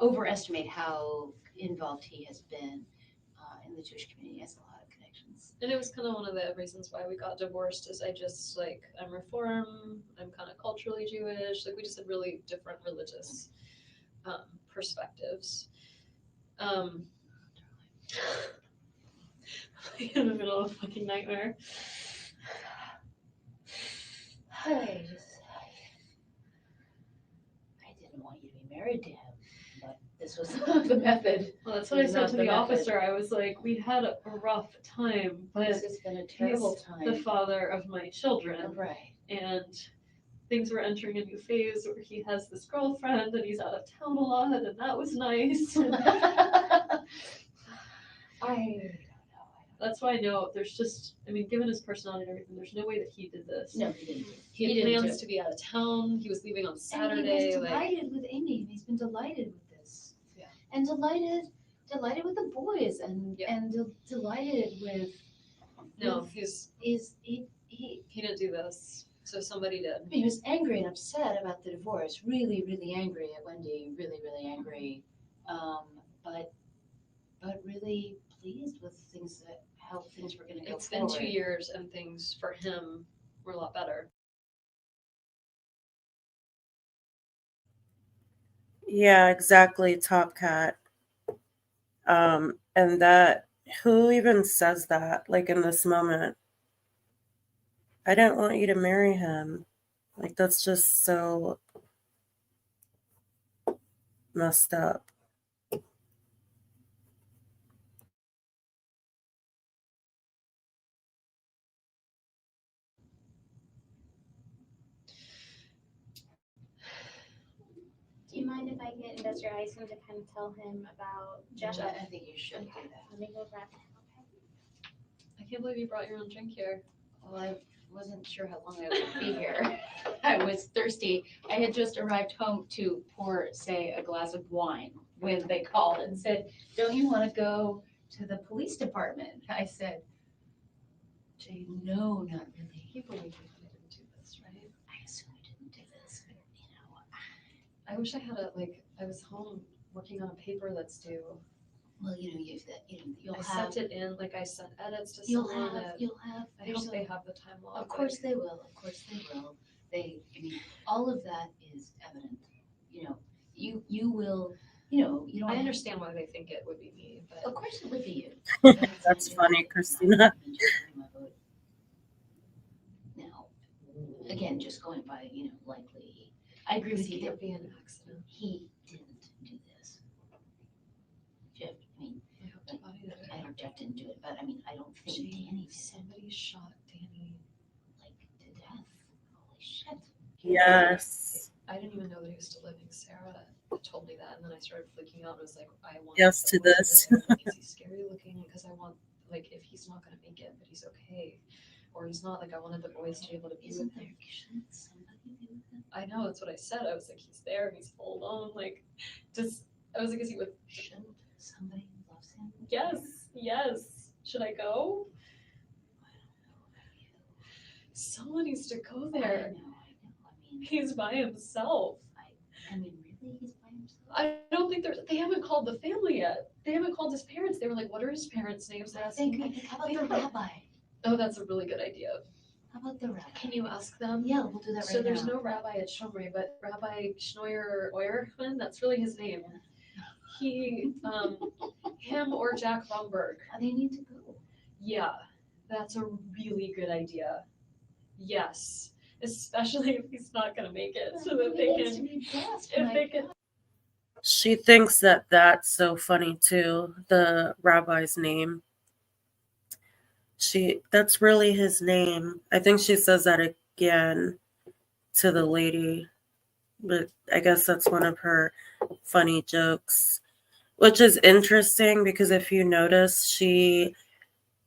overestimate how involved he has been in the Jewish community. He has a lot of connections. And it was kind of one of the reasons why we got divorced is I just I'm Reform, I'm kind of culturally Jewish, we just had really different religious perspectives. In the middle of a fucking nightmare. I didn't want you to be married to him, but this was the method. Well, that's what I It's said not to the the method. officer. I was like, we had a rough time, but This has been a terrible the time. father of my children, Right. and things were entering a new phase where he has this girlfriend and he's out of town a lot, and that was nice. That's why I know there's just, I mean, given his personality and everything, there's no way that he did this. No, he didn't. He He had didn't plans do to be out of town. He was leaving on And Saturday. he was Like, delighted with Amy. He's been delighted with this. Yeah. And delighted with the boys and Yeah. delighted with no, with- he's he he didn't do this. So somebody did. he was angry and upset about the divorce. Really, really angry at Wendy. Really, really angry. But really pleased with how things were going to go It's been forward. 2 years and things for him were a lot better. Yeah, exactly, Top Cat. And that, who even says that, like in this moment? I didn't want you to marry him. Like, that's just so messed up. Do you mind if I get Investor Iceland to kind of tell him about Jeff? I think you should do that. Let me go grab him, okay? I can't believe you brought your own drink here. Well, I wasn't sure how long I would be here. I was thirsty. I had just arrived home to pour, say, a glass of wine when they called and said, "Don't you want to go to the police department?" I said, "Jane, no, not really. You believe me that I didn't do this, right? I assume you didn't do this, but I wish I had I was home working on a paper that's due. well, you'll I have, sent it in, like I sent edits to you'll someone. have, you'll have. I there's hope a- they have the time log. Of course they will. Of course they will. All of that is evident. You will. You don't. I understand why they think it would be me, but Of course it would be you. That's funny, Christina. Now, again, just going by, likely, I agree with it you. can't be an accident. He didn't do this. Jeff, I hope to God he did. I hope Jeff didn't do it, but I don't think Jane, Danny did, somebody shot Danny. like, to death. Holy shit. Yes. I didn't even know that he was still living. Sarah told me that, and then I started freaking out. I was like, I want Yes the to boys this. to live. Is he scary looking? Because I want, like, if he's not gonna make it, but he's okay, or he's not, like, I wanted the boys to be able to be with Shouldn't him. somebody be with him? I know, that's what I said. I was like, he's there, he's all alone. Like, I was like, is he with? Shouldn't somebody who loves him? Yes. Should I go? Someone needs to go I there. know. He's by himself. Really, he's by himself? I don't think they haven't called the family yet. They haven't called his parents. They were like, what are his parents' names? They're I asking think, me. how about the rabbi? Oh, that's a really good idea. How about the rabbi? Can you ask them? Yeah, we'll do that right now. So there's no rabbi at Shomri, but Rabbi Schnoyer Oyerman, that's really his name. He, him or Jack Bumberg. They need to go. Yeah, that's a really good idea. Yes, especially if he's not gonna make it, so that they needs to can, be blessed, if my they can. She thinks that that's so funny too, the rabbi's name. That's really his name. I think she says that again to the lady, but I guess that's one of her funny jokes, which is interesting because if you notice, she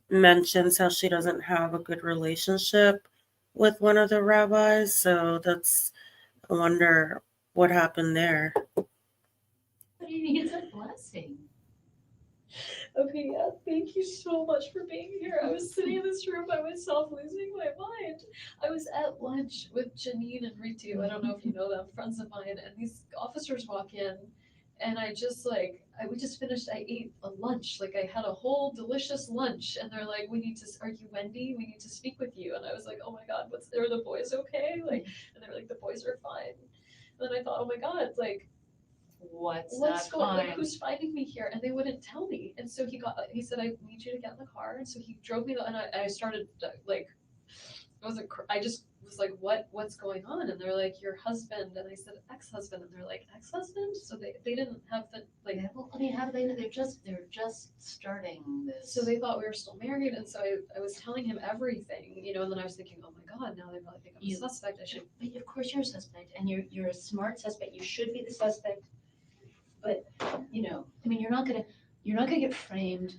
mentions how she doesn't have a good relationship with one of the rabbis. So I wonder what happened there. He needs a blessing. Okay, yeah, thank you so much for being here. I was sitting in this room by myself, losing my mind. I was at lunch with Janine and Ritu. I don't know if you know them, friends of mine, and these officers walk in, and we just finished, I ate a lunch. Like, I had a whole delicious lunch, and they're like, are you Wendy? We need to speak with you. And I was like, oh my God, are the boys okay? Like, and they were like, the boys are fine. And then I thought, oh my God, like, What's going on? Like, who's finding me here? And they wouldn't tell me. And so he said, I need you to get in the car. And so he drove me, and I started, like, I just was like, what's going on? And they're like, your husband. And I said, ex-husband. And they're like, ex-husband? So they didn't have the, like, Yeah, well, I mean, how do they know? They're just starting this. so they thought we were still married. And so I was telling him everything, you know, and then I was thinking, oh my God, now they probably think I'm a suspect. I should. But of course you're a suspect, and you're a smart suspect. You should be the suspect. But, you know, I mean, you're not gonna get framed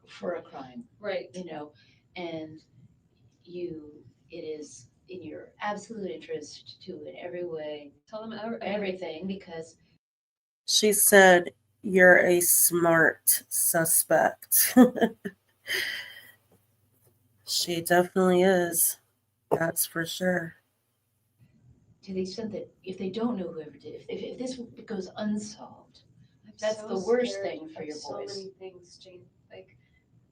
for a crime, Right. you know, and it is in your absolute interest to, in every way, Tell them everything, because She said, "You're a smart suspect." She definitely is. That's for sure. to the extent that if they don't know whoever did, if this goes unsolved, I'm that's so the worst scared thing for of your so boys. many things, Jane. Like,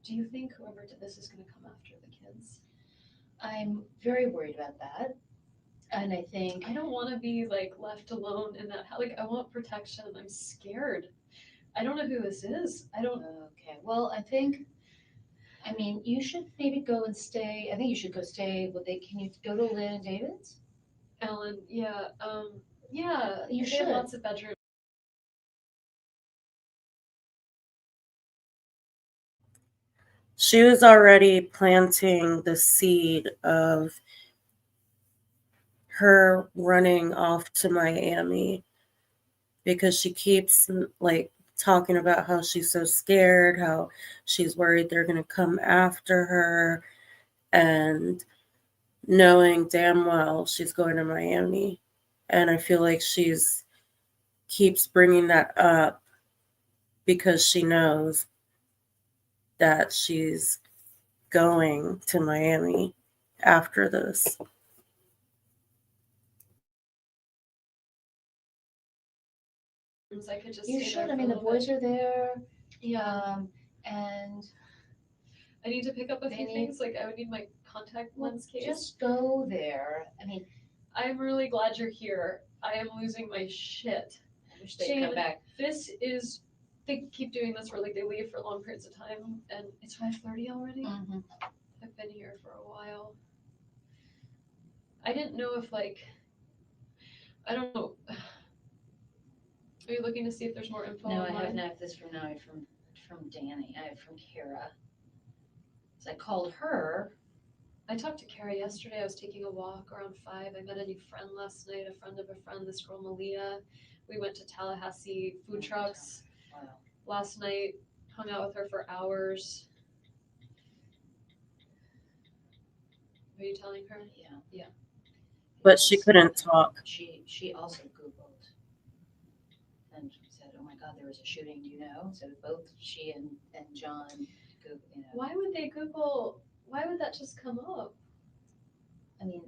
do you think whoever did this is going to come after the kids? I'm very worried about that, and I think I don't want to be like left alone in that. Like, I want protection. I'm scared. I don't know who this is. I don't. okay. Well, I mean, you should maybe go and stay. I think you should go stay. Can you go to Lynn and David's? Ellen, yeah, yeah. You They have should. lots of bedrooms. She was already planting the seed of her running off to Miami because she keeps like talking about how she's so scared, how she's worried they're going to come after her, and knowing damn well she's going to Miami. And I feel like she's keeps bringing that up because she knows that she's going to Miami after this. I could just You stay should. there I for mean, a the little boys bit. are there, Yeah, and I need to pick up a They few need- things. Like, I would need my contact lens case. just go there. I mean, I'm really glad you're here. I am losing my shit. I wish they'd Jane, come back. This is. They keep doing this where like they leave for long periods of time, and it's 5:30 already. Mm-hmm. I've been here for a while. I didn't know if like. I don't know. Are you looking to see if there's more info No, I online? have not. This from Danny. I have from Kara. So I called her. I talked to Kara yesterday. I was taking a walk around 5. I met a new friend last night, a friend of a friend, this girl Malia. We went to Tallahassee food trucks Wow. last night, hung out with her for hours. Are you telling her? Yeah. Yeah. But she couldn't talk. She also Googled and said, "Oh my God, there was a shooting. Do you know?" So both she and John Googled. You know. Why would they Google? Why would that just come up? I mean,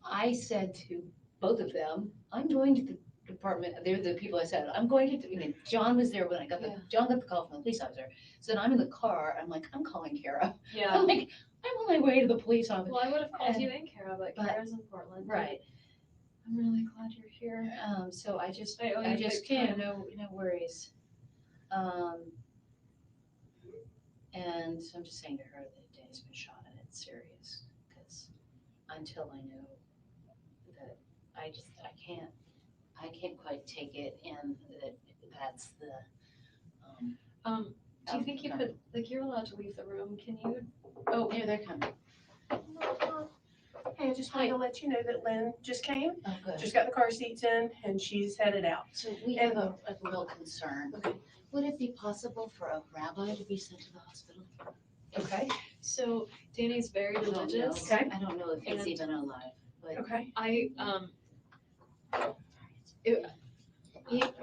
I said to both of them, "I'm going to the department." They're the people I said, "I'm going to." I mean, John was there when I got the Yeah. John got the call from the police officer. So then I'm in the car. I'm like, I'm calling Kara. Yeah. I'm like, I'm on my way to the police office. Well, I would have called And- you and Kara, but Kara's in Portland. Right. I'm really glad you're here. So I just I owe you big can't. time. No worries. And so I'm just saying to her that Danny's been shot and it's serious, because until I know that, I can't quite take it, and that's the. Do you think you could, like, you're allowed to leave the room? Can you? Oh, here they're coming. Hey, I just wanted to let you know that Lynn just came, Oh, good. just got the car seats in, and she's headed out. So we have a real concern. Okay. Would it be possible for a rabbi to be sent to the hospital? Okay, So Danny's very I don't know. religious. Okay. I don't know if he's And- even alive, but okay.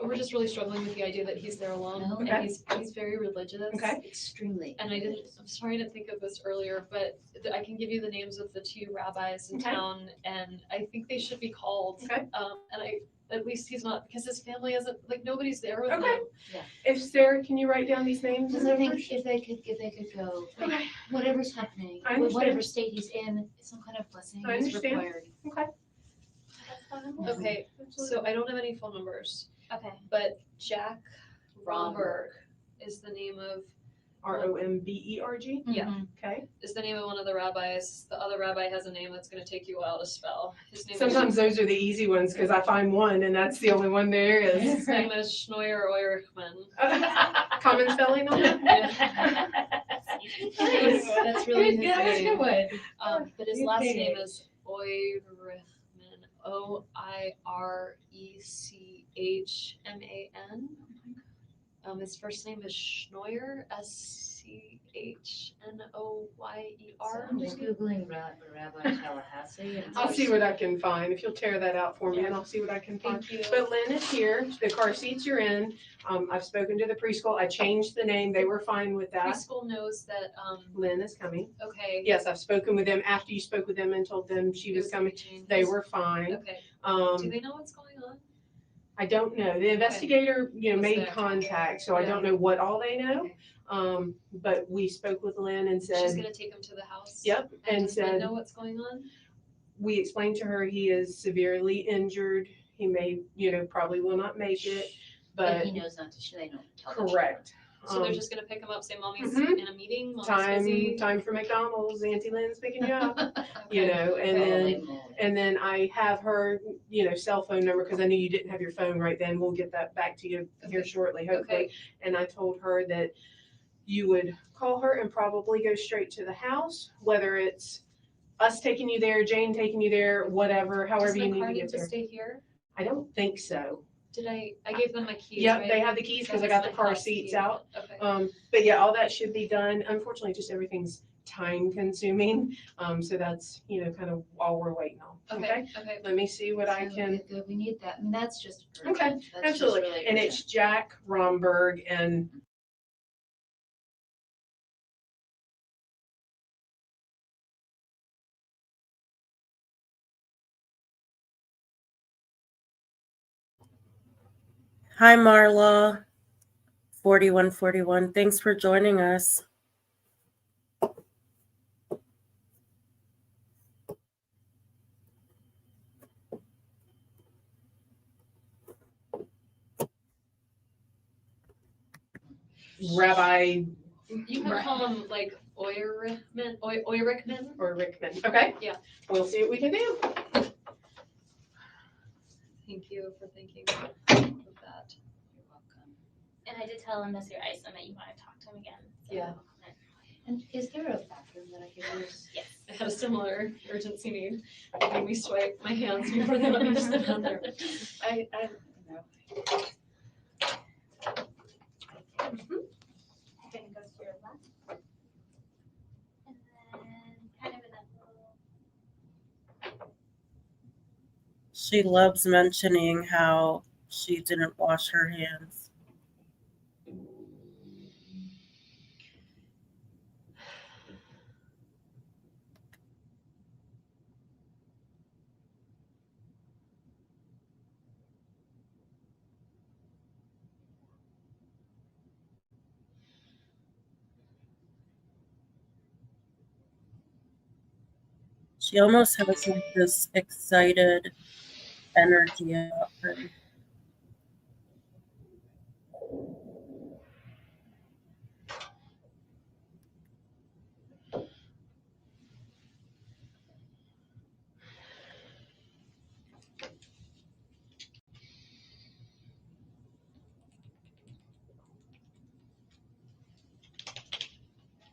We're just really struggling with the idea that he's there alone, No. and Okay. he's very religious. Okay. extremely. And I'm sorry to think of this earlier, but I can give you the names of the 2 rabbis in Okay. town, and I think they should be called. Okay. At least he's not, because his family isn't, like, nobody's there with Okay. him. If Sarah, can you write down these names? Because I think if they could go, Okay. whatever's happening, I understand. whatever state he's in, some kind of blessing I is understand. required. Okay. Okay, so I don't have any phone numbers, Okay. but Jack Romberg is the name of Romberg. Yeah. Okay. Is the name of one of the rabbis. The other rabbi has a name that's going to take you a while to spell. His name Sometimes those are the easy ones because I find one and that's the only one there is, is. his name is Schnoyer Eurichman. Common spelling on that? That's really Good, his good name. one. But his last name is Eurichman. Oirechman. His first name is Schnoyer, Schnoyer. I'm just Googling Rabbi Tallahassee. And I'll see what I can find. If you'll tear that out for me Yeah. and I'll see what I can find. Thank you. But Lynn is here. The car seats are in. I've spoken to the preschool. I changed the name. They were fine with that. Preschool knows that, Lynn is coming. okay. Yes, I've spoken with them after you spoke with them and told them she was coming. They were fine. Okay. Do they know what's going on? I don't know. The investigator, Was made there. contact, so I Yeah. don't know what all they know. Okay. But we spoke with Lynn and She's said, gonna take him to the house. yep, and does Lynn said, know what's going on? we explained to her he is severely injured. He may, probably will not make it, But but he knows not to, they don't tell them. correct. So they're just gonna pick him up, say mommy's Mhm. in a meeting, mommy's busy. Time for McDonald's. Auntie Lynn's picking you up, Okay. and Okay. then. And then I have her, cell phone number, because I knew you didn't have your phone right then. We'll get that back to you here Okay. shortly, hopefully. Okay. And I told her that you would call her and probably go straight to the house, whether it's us taking you there, Jane taking you there, whatever, however Does you the need car to need get to there. stay here? I don't think so. Did I gave them my keys, Yep, right? they have the keys because I So got it's the my car house seats key. out. Okay. But yeah, all that should be done. Unfortunately, just everything's time consuming. So that's, kind of all we're waiting on. Okay. Okay. Let me see what I can. Good, we need that, and that's just urgent. Okay, That's just absolutely. really And urgent. it's Jack Romberg and Hi, Marla. 4141. Thanks for joining us. Rabbi You can call him like Eurichman. or Rickman. Okay? Yeah. We'll see what we can do. Thank you for thinking of that. You're welcome. And I did tell him Mr. Isom that you want to talk to him again. So. Yeah. And is there a bathroom that I can use? Yes. I had a similar urgency need. They made me swipe my hands before they let me use the bathroom. I don't know. You're gonna go to your left. And then kind of in that little. She loves mentioning how she didn't wash her hands. She almost has like this excited energy about her.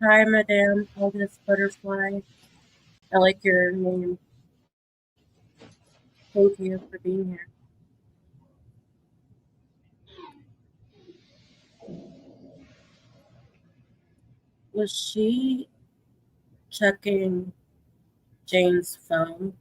Hi, Madame August Butterfly. I like your name. Thank you for being here. Was she checking Jane's phone?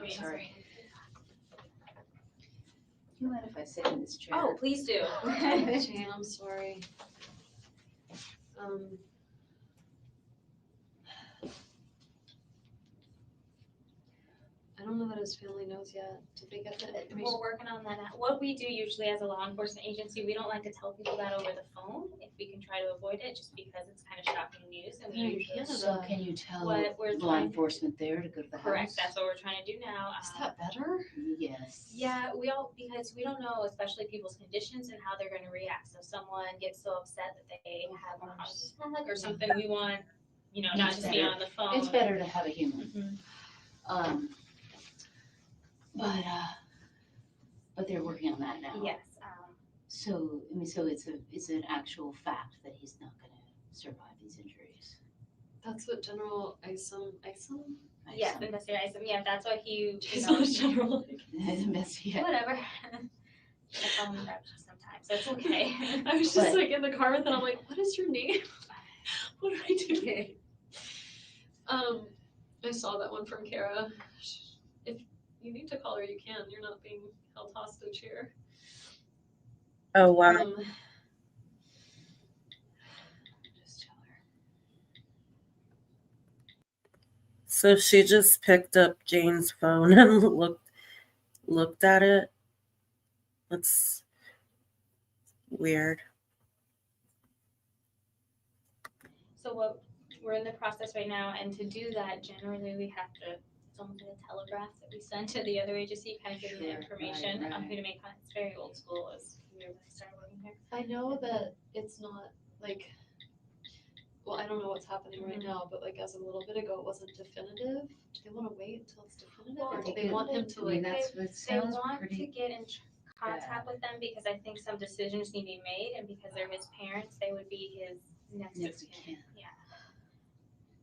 Joanna's sorry. phone. Do you mind if I sit in this chair? Oh, please do. Jane, I'm sorry. I don't know that his family knows yet. Did they get that information? We're working on that now. What we do usually as a law enforcement agency, we don't like to tell people that over the phone if we can try to avoid it, just because it's kind of shocking news. And we usually So can you tell What we're law trying- enforcement there to go to the correct. house? That's what we're trying to do now. Is that better? Yes. Yeah, because we don't know, especially people's conditions and how they're going to react. So if someone gets so upset that they have a heart attack or something, we want, not It's just be better. on the phone. It's better to have a human. Mhm. But they're working on that now. Yes. So, so it's an actual fact that he's not gonna survive these injuries. That's what General Isom. Yes, investigator Isom. Yeah, that's what he. He's not general. Investigate. Whatever. I call him Grouchy sometimes, so it's okay. I was just But- like in the car with it. I'm like, what is your name? What do I do? I saw that one from Kara. If you need to call her, you can. You're not being held hostage here. Oh, wow. Just tell her. So she just picked up Jane's phone and looked at it. That's weird. So what we're in the process right now, and to do that, generally we have to. It's almost like a telegraph that we send to the other agency, kind of giving the Sure, information right, on right. who to make contact. It's very old school. As we were when I started working here. I know that it's not like, well, I don't know what's happening right now, but like as a little bit ago, it wasn't definitive. Do they want to wait until it's definitive, Well, or do they want him to I mean, like? that's what They sounds want to pretty. get in contact with them because I think some decisions need to be made, and because they're his parents, they would be his next Next of of kin. kin. Yeah.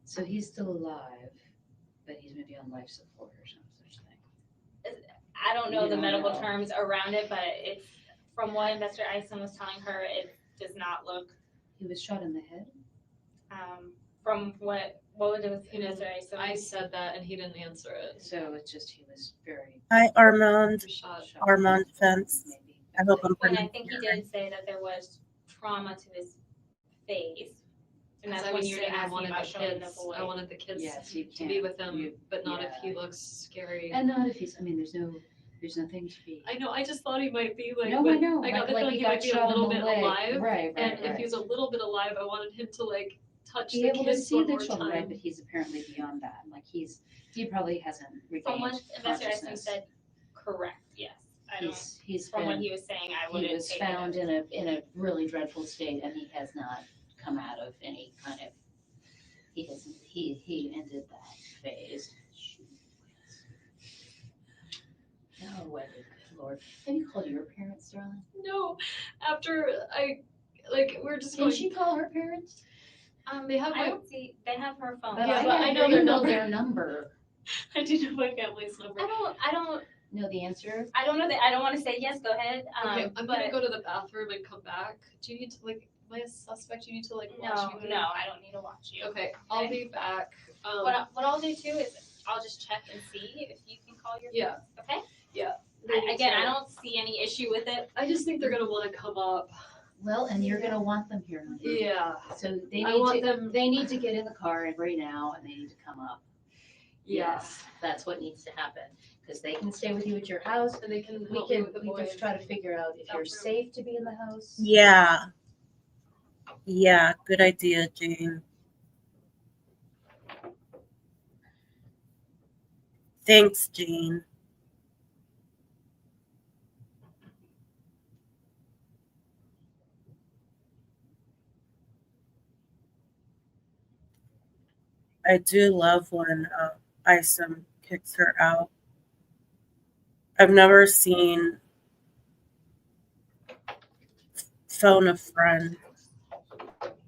So he's still alive, but he's maybe on life support or some such thing. I don't know You the don't medical know. terms around it, but it's from what Investigator Isom was telling her, it does not look. He was shot in the head. From what was it with He didn't- Investigator Isom? I said that and he didn't answer it. So it's just he was very Hi, Armand. He shot. shot. Armand Fence. Maybe. I hope I'm And I pronouncing think he it right. did say that there was trauma to his face. And As that's I when was you were saying, I asking wanted about the showing the kids. boy. I wanted the kids Yes, you to be can. with him, but not if he yeah. looks scary. And not if he's. I mean, there's nothing to be. I know. I just thought he might be like. No, I when know. I got like, the feeling he he got might be a shot in little the bit leg. alive. Right, And right. if he was a little bit alive, I wanted him to like touch Be the able to kids see one the more children, right? time. But he's apparently beyond that. Like he probably hasn't From regained what Investigator Isom consciousness. said, correct, yes. I don't, He's from what been. he was saying, I He wouldn't was take found it. in a really dreadful state, and he has not come out of any kind of. He ended that phase. Oh, weather, good Lord. Have you called your parents, darling? No, after I like we're just Can going. she call her parents? They have I my. don't see, they have her phone. Yeah, but I know their number. their number. I do know my family's number. I don't Know the answer? that, I don't want to say yes, go ahead. Okay, I'm gonna but go to the bathroom and come back. Do you need to like? Am I a suspect? You need to like watch no, me. no, I don't need to watch you. Okay, I'll be back. What I'll do too is I'll just check and see if you can call your Yeah. parents, okay? they need Again, to- I don't see any issue with it. I just think they're gonna want to come up. Well, and you're gonna want them here. honey. Yeah. So they I want need to, them- they need to get in the car right now and they need to come up. Yeah. Yes, that's what needs to happen, because they can stay with you at your house. And they can We help me can, with the we can boys. try to figure out if you're Bathroom. safe to be in the house. Yeah. Yeah, good idea, Jane. Thanks, Jane. I do love when Isom kicks her out. I've never seen phone a friend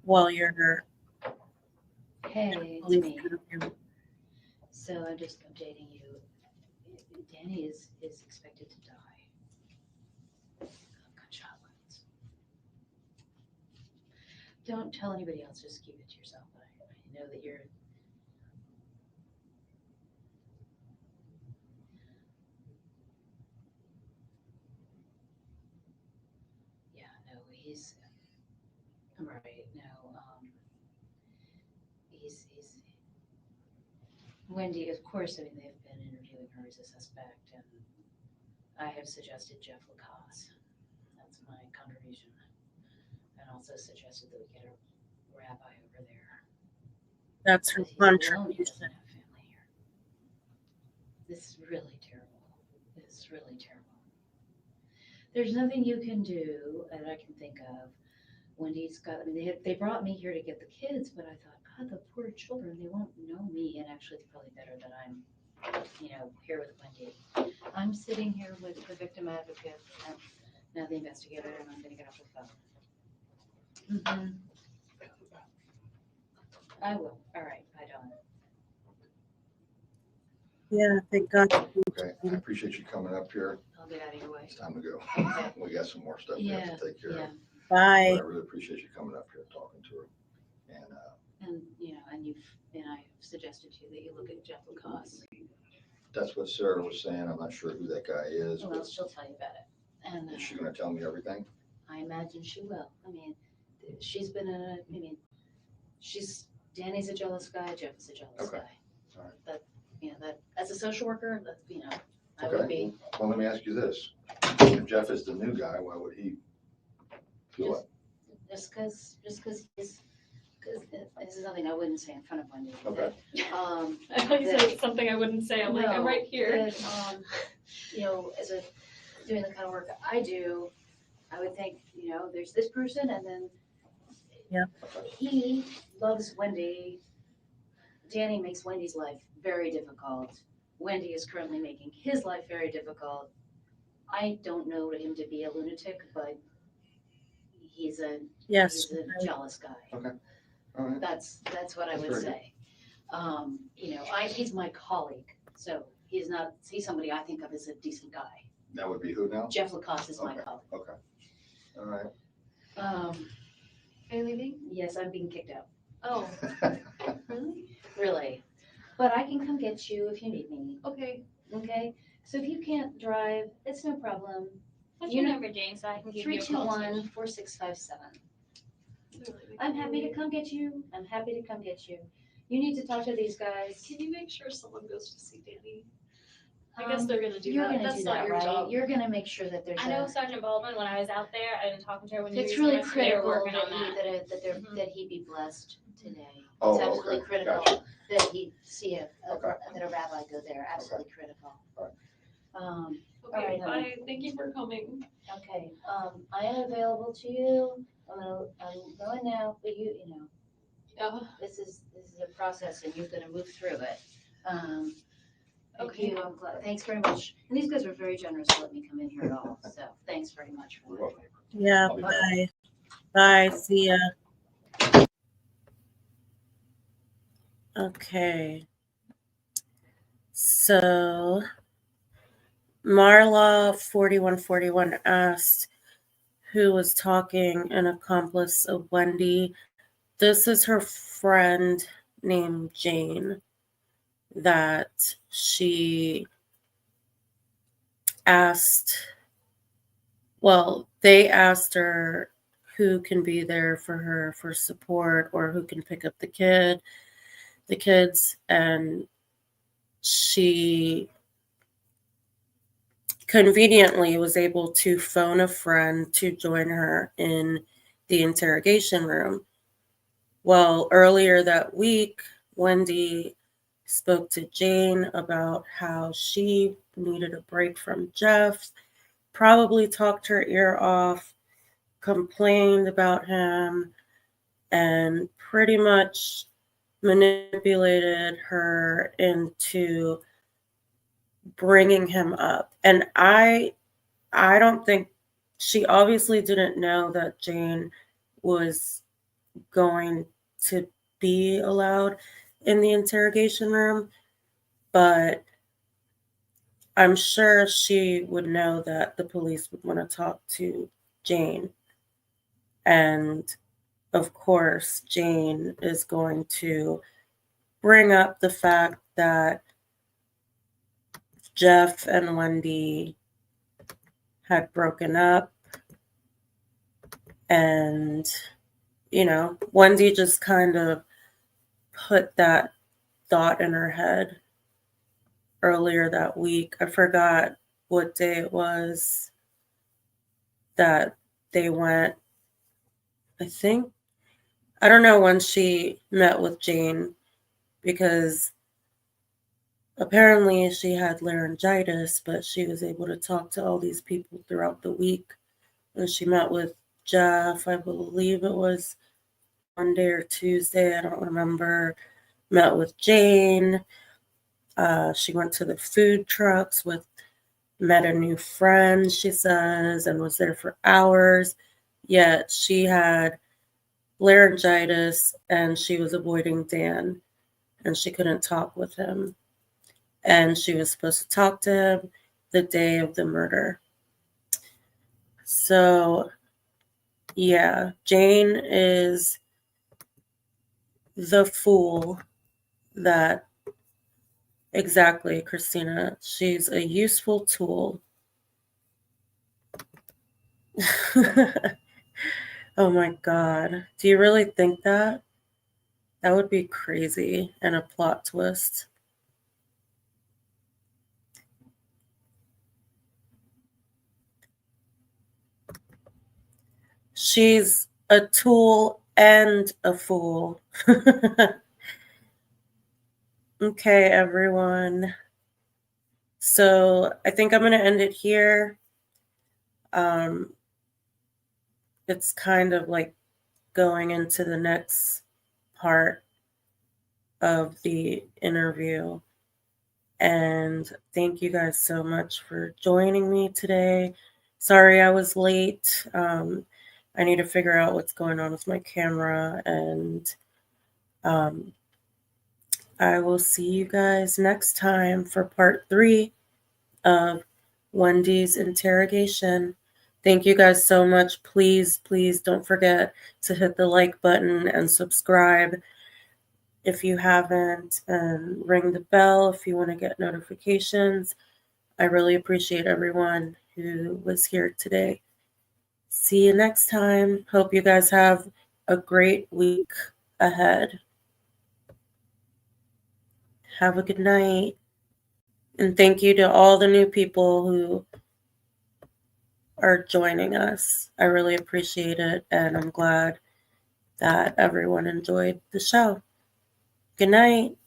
while you're Hey, it's police me. interview. So I'm just updating you. Danny is expected to die. of gunshot wounds. Don't tell anybody else, just keep it to yourself. But I know that you're. he's right. No, he's Wendy. Of course, I mean they've been interviewing her as a suspect, and I have suggested Jeff Lacasse. That's my contribution, and also suggested that we get a rabbi over there. That's her Because he's alone, he contribution. doesn't have family here. This is really terrible. It's really terrible. There's nothing you can do that I can think of. Wendy's got, I mean, they brought me here to get the kids, but I thought, God, the poor children, they won't know me. And actually, it's probably better that I'm, here with Wendy. I'm sitting here with the victim advocate and now the investigator, and I'm going to get off the phone. I will. All right. Bye, Dawn. Yeah, thank God. Okay, I appreciate you coming up here. I'll get out of your way. It's time to go. Okay. We got some more stuff we have Yeah, to take care yeah. of. Bye. But I really appreciate you coming up here and talking to her. And And I've suggested to you that you look at Jeff Lacasse. that's what Sarah was saying. I'm not sure who that guy is, Well, but she'll tell you about it. And is she gonna tell me everything? I imagine she will. I mean, she's been Danny's a jealous guy, Jeff is a jealous Okay. guy. All right. But, that as a social worker, I would be. Well, let me ask you this. If Jeff is the new guy, why would he feel it? Just because this is something I wouldn't say in front of Wendy. Okay. I thought you said it's something I wouldn't say. I'm like, I'm right here. As doing the kind of work I do, I would think, there's this person and then he loves Wendy. Danny makes Wendy's life very difficult. Wendy is currently making his life very difficult. I don't know him to be a lunatic, but he's a jealous guy. Okay. All right. That's what I would say. He's my colleague, so he's somebody I think of as a decent guy. That would be who now? Jeff Lacasse is my Okay. colleague. Okay. All right. Are you leaving? Yes, I'm being kicked out. Oh, really? Really. But I can come get you if you need me. Okay. Okay? So if you can't drive, it's no problem. What's your number, Jane, so I can give you a call? 321-4657. I'm happy to come get you. You need to talk to these guys. Can you make sure someone goes to see Danny? I guess they're gonna do You're that. gonna That's do not that, your right? job. You're gonna make sure that there's I know Sergeant Baldwin, when I was out there and talking to her when you it's were really using us, they were critical working on that. that he be blessed today. Oh, It's absolutely okay. critical Gotcha. that he see Okay. that a rabbi go there. Absolutely critical. All Okay, right, bye. Thank you for coming. Okay, I am available to you. I'm going now, but Yeah. this is a process and you're gonna move through it. Thank Okay. you. I'm glad. Thanks very much. And these guys were very generous to let me come in here at all. So thanks very much for You're that. welcome. Yeah, I'll be back. bye. Bye. See ya. Okay. So Marla 4141 asked who was talking, an accomplice of Wendy. This is her friend named Jane that she asked. Well, they asked her who can be there for her for support or who can pick up the kids, and she conveniently was able to phone a friend to join her in the interrogation room. Well, earlier that week, Wendy spoke to Jane about how she needed a break from Jeff, probably talked her ear off, complained about him, and pretty much manipulated her into bringing him up. And I don't think, she obviously didn't know that Jane was going to be allowed in the interrogation room, but I'm sure she would know that the police would want to talk to Jane. And of course, Jane is going to bring up the fact that Jeff and Wendy had broken up And, Wendy just kind of put that thought in her head earlier that week. I forgot what day it was that they went. I don't know when she met with Jane, because apparently she had laryngitis, but she was able to talk to all these people throughout the week. And she met with Jeff, I believe it was Monday or Tuesday, I don't remember. Met with Jane. She went to the food trucks met a new friend, she says, and was there for hours. Yet she had laryngitis and she was avoiding Dan, and she couldn't talk with him. And she was supposed to talk to him the day of the murder. So, yeah, Jane is the fool that, exactly, Christina. She's a useful tool. Oh my God. Do you really think that? That would be crazy and a plot twist. She's a tool and a fool. Okay, everyone. So I think I'm going to end it here. It's kind of like going into the next part of the interview. And thank you guys so much for joining me today. Sorry I was late. I need to figure out what's going on with my camera, and I will see you guys next time for part 3 of Wendy's interrogation. Thank you guys so much. Please, please don't forget to hit the like button and subscribe if you haven't, and ring the bell if you want to get notifications. I really appreciate everyone who was here today. See you next time. Hope you guys have a great week ahead. Have a good night. And thank you to all the new people who are joining us. I really appreciate it, and I'm glad that everyone enjoyed the show. Good night.